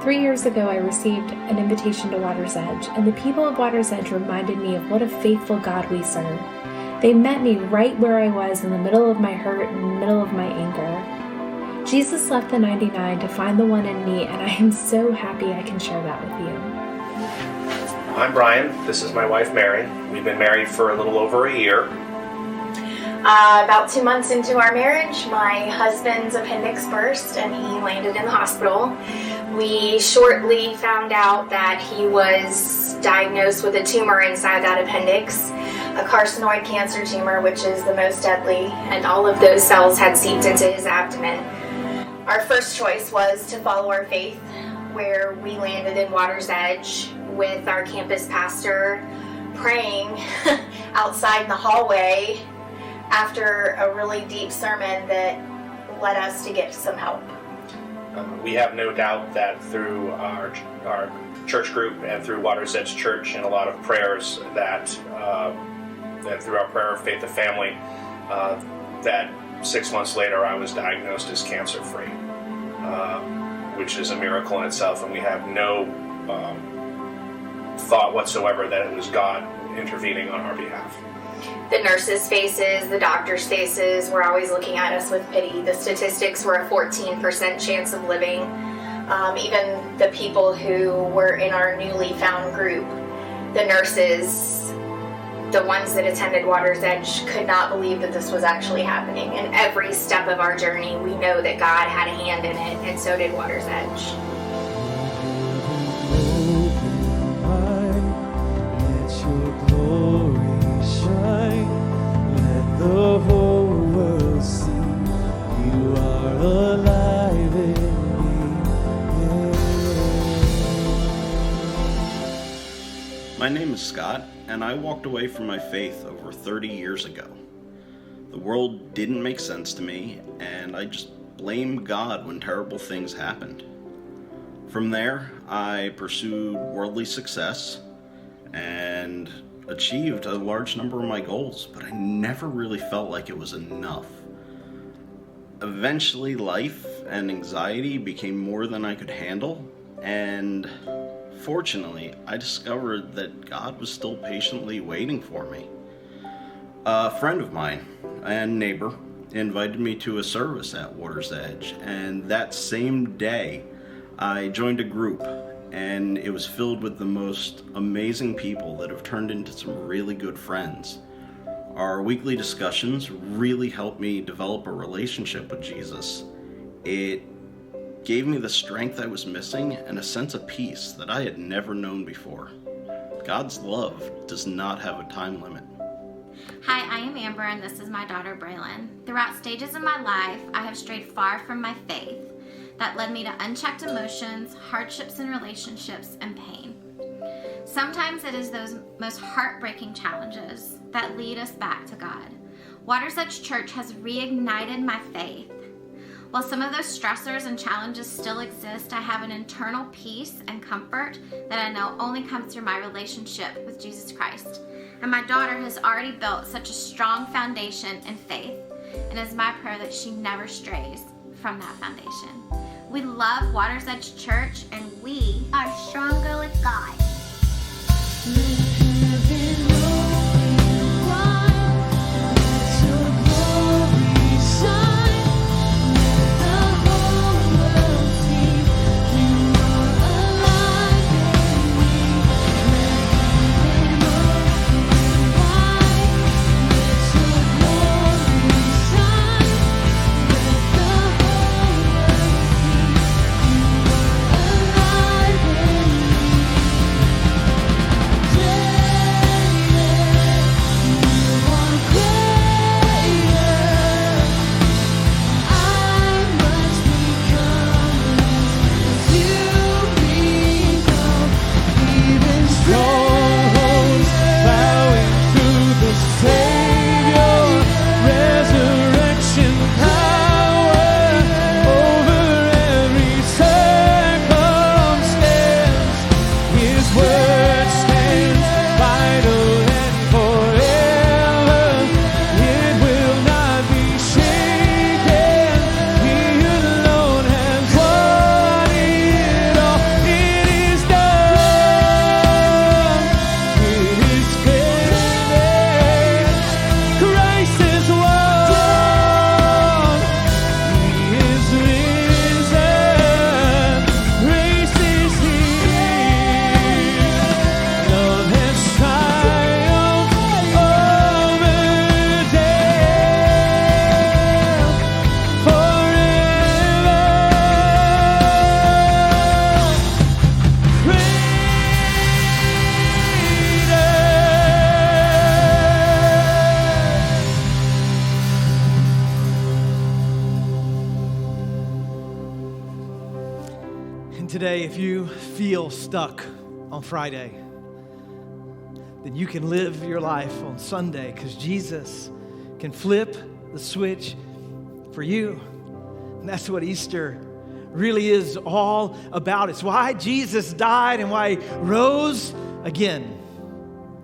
Speaker 14: 3 years ago, I received an invitation to Water's Edge, and the people of Water's Edge reminded me of what a faithful God we serve. They met me right where I was in the middle of my hurt, in the middle of my anger. Jesus left the 99 to find the one in me, and I am so happy I can share that with you.
Speaker 15: I'm Brian. This is my wife, Mary. We've been married for a little over a year.
Speaker 16: About 2 months into our marriage, my husband's appendix burst and he landed in the hospital. We shortly found out that he was diagnosed with a tumor inside that appendix, a carcinoid cancer tumor, which is the most deadly, and all of those cells had seeped into his abdomen. Our first choice was to follow our faith, where we landed in Water's Edge with our campus pastor praying outside in the hallway after a really deep sermon that led us to get some help.
Speaker 15: We have no doubt that through our church group and through Water's Edge Church and a lot of prayers that through our prayer of faith of family, that 6 months later I was diagnosed as cancer-free, which is a miracle in itself, and we have no thought whatsoever that it was God intervening on our behalf.
Speaker 16: The nurses' faces, the doctors' faces were always looking at us with pity. The statistics were a 14% chance of living. Even the people who were in our newly found group, the nurses the ones that attended Water's Edge could not believe that this was actually happening. And every step of our journey, we know that God had a hand in it, and so did Water's Edge.
Speaker 8: Let your glory shine. Let the whole world see you are alive in me. Yeah.
Speaker 17: My name is Scott, and I walked away from my faith over 30 years ago. The world didn't make sense to me, and I just blamed God when terrible things happened. From there, I pursued worldly success and achieved a large number of my goals, but I never really felt like it was enough. Eventually, life and anxiety became more than I could handle, and fortunately, I discovered that God was still patiently waiting for me. A friend of mine and neighbor invited me to a service at Water's Edge, and that same day, I joined a group, and it was filled with the most amazing people that have turned into some really good friends. Our weekly discussions really helped me develop a relationship with Jesus. It gave me the strength I was missing and a sense of peace that I had never known before. God's love does not have a time limit.
Speaker 4: Hi, I am Amber, and this is my daughter Braylon. Throughout stages of my life, I have strayed far from my faith. That led me to unchecked emotions, hardships in relationships, and pain. Sometimes it is those most heartbreaking challenges that lead us back to God. Water's Edge Church has reignited my faith. While some of those stressors and challenges still exist, I have an internal peace and comfort that I know only comes through my relationship with Jesus Christ. And my daughter has already built such a strong foundation in faith, and it's my prayer that she never strays from that foundation. We love Water's Edge Church, and we are stronger with God.
Speaker 10: Today, if you feel stuck on Friday, then you can live your life on Sunday, because Jesus can flip the switch for you. And that's what Easter really is all about. It's why Jesus died and why he rose again.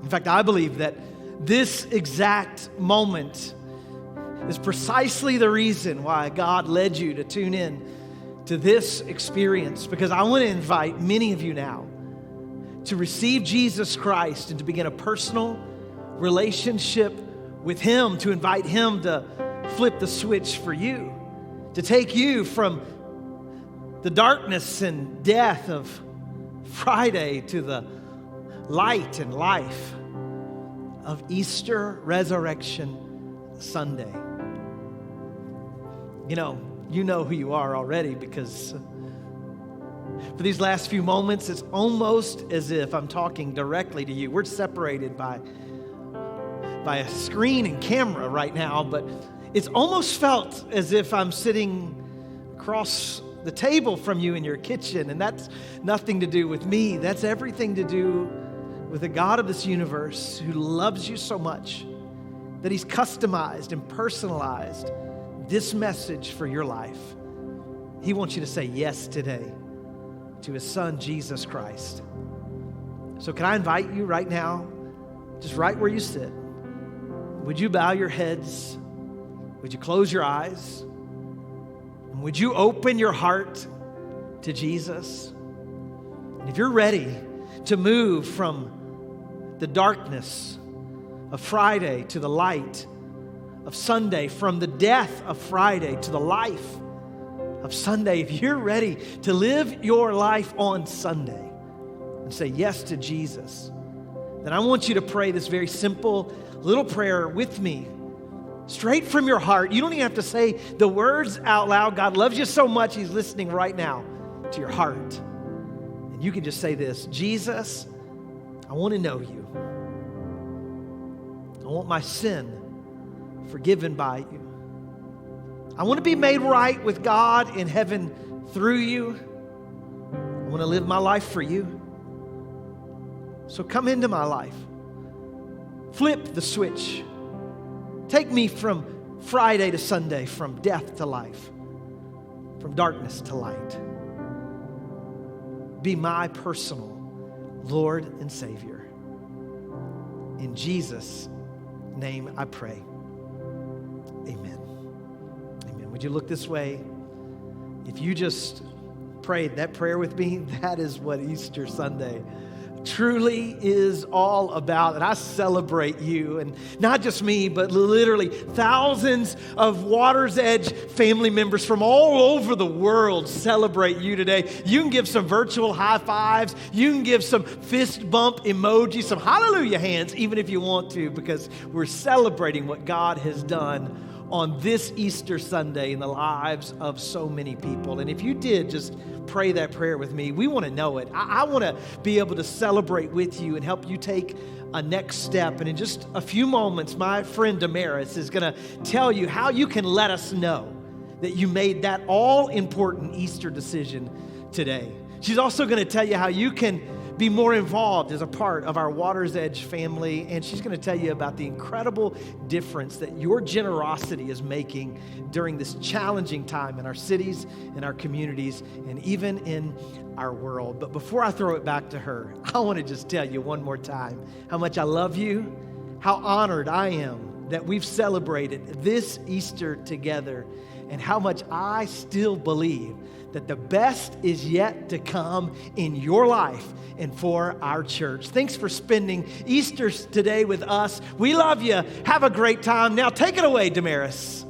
Speaker 10: In fact, I believe that this exact moment is precisely the reason why God led you to tune in to this experience, because I want to invite many of you now to receive Jesus Christ and to begin a personal relationship with him, to invite him to flip the switch for you, to take you from the darkness and death of Friday to the light and life of Easter Resurrection Sunday. You know who you are already, because for these last few moments, it's almost as if I'm talking directly to you. We're separated by a screen and camera right now, but it's almost felt as if I'm sitting across the table from you in your kitchen, and that's nothing to do with me. That's everything to do with the God of this universe who loves you so much that He's customized and personalized this message for your life. He wants you to say yes today to His Son, Jesus Christ. So can I invite you right now, just right where you sit, would you bow your heads? Would you close your eyes? And would you open your heart to Jesus? And if you're ready to move from the darkness of Friday to the light of Sunday, from the death of Friday to the life of Sunday, if you're ready to live your life on Sunday and say yes to Jesus, then I want you to pray this very simple little prayer with me, straight from your heart. You don't even have to say the words out loud. God loves you so much, He's listening right now to your heart. And you can just say this: Jesus, I want to know you. I want my sin forgiven by you. I want to be made right with God in heaven through you. I want to live my life for you. So come into my life. Flip the switch. Take me from Friday to Sunday, from death to life, from darkness to light. Be my personal Lord and Savior. In Jesus' name I pray. Amen. Amen. Would you look this way? If you just prayed that prayer with me, that is what Easter Sunday truly is all about. And I celebrate you, and not just me, but literally thousands of Water's Edge family members from all over the world celebrate you today. You can give some virtual high fives, you can give some fist bump emojis, some hallelujah hands, even if you want to, because we're celebrating what God has done on this Easter Sunday in the lives of so many people. And if you did just pray that prayer with me, we want to know it. I want to be able to celebrate with you and help you take a next step. And in just a few moments, my friend Damaris is going to tell you how you can let us know that you made that all-important Easter decision today. She's also going to tell you how you can be more involved as a part of our Water's Edge family. And she's going to tell you about the incredible difference that your generosity is making during this challenging time in our cities, in our communities, and even in our world. But before I throw it back to her, I want to just tell you one more time how much I love you, how honored I am that we've celebrated this Easter together, and how much I still believe that the best is yet to come in your life and for our church. Thanks for spending Easter today with us. We love you. Have a great time. Now take it away, Damaris.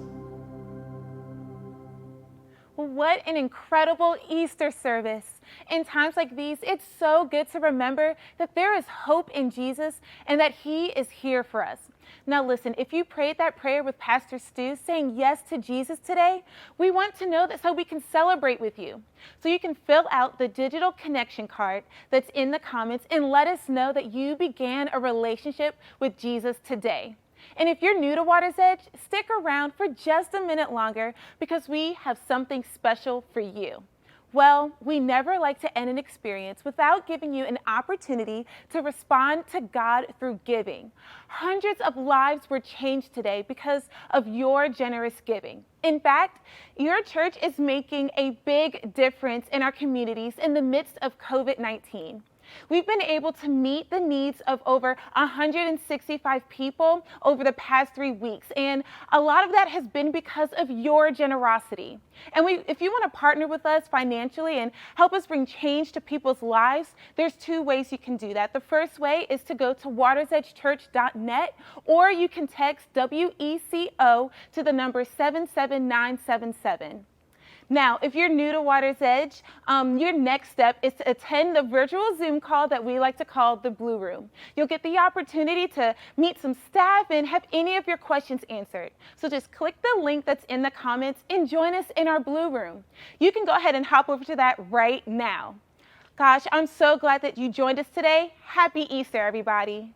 Speaker 1: Well, what an incredible Easter service. In times like these, it's so good to remember that there is hope in Jesus and that He is here for us. Now listen, if you prayed that prayer with Pastor Stu saying yes to Jesus today, we want to know that so we can celebrate with you. So you can fill out the digital connection card that's in the comments and let us know that you began a relationship with Jesus today. And if you're new to Water's Edge, stick around for just a minute longer because we have something special for you. Well, we never like to end an experience without giving you an opportunity to respond to God through giving. Hundreds of lives were changed today because of your generous giving. In fact, your church is making a big difference in our communities in the midst of COVID-19. We've been able to meet the needs of over 165 people over the past 3 weeks, and a lot of that has been because of your generosity. And if you want to partner with us financially and help us bring change to people's lives, there's 2 ways you can do that. The first way is to go to watersedgechurch.net, or you can text WECO to the number 77977. Now, if you're new to Water's Edge, your next step is to attend the virtual Zoom call that we like to call the Blue Room. You'll get the opportunity to meet some staff and have any of your questions answered. So just click the link that's in the comments and join us in our Blue Room. You can go ahead and hop over to that right now. Gosh, I'm so glad that you joined us today. Happy Easter, everybody.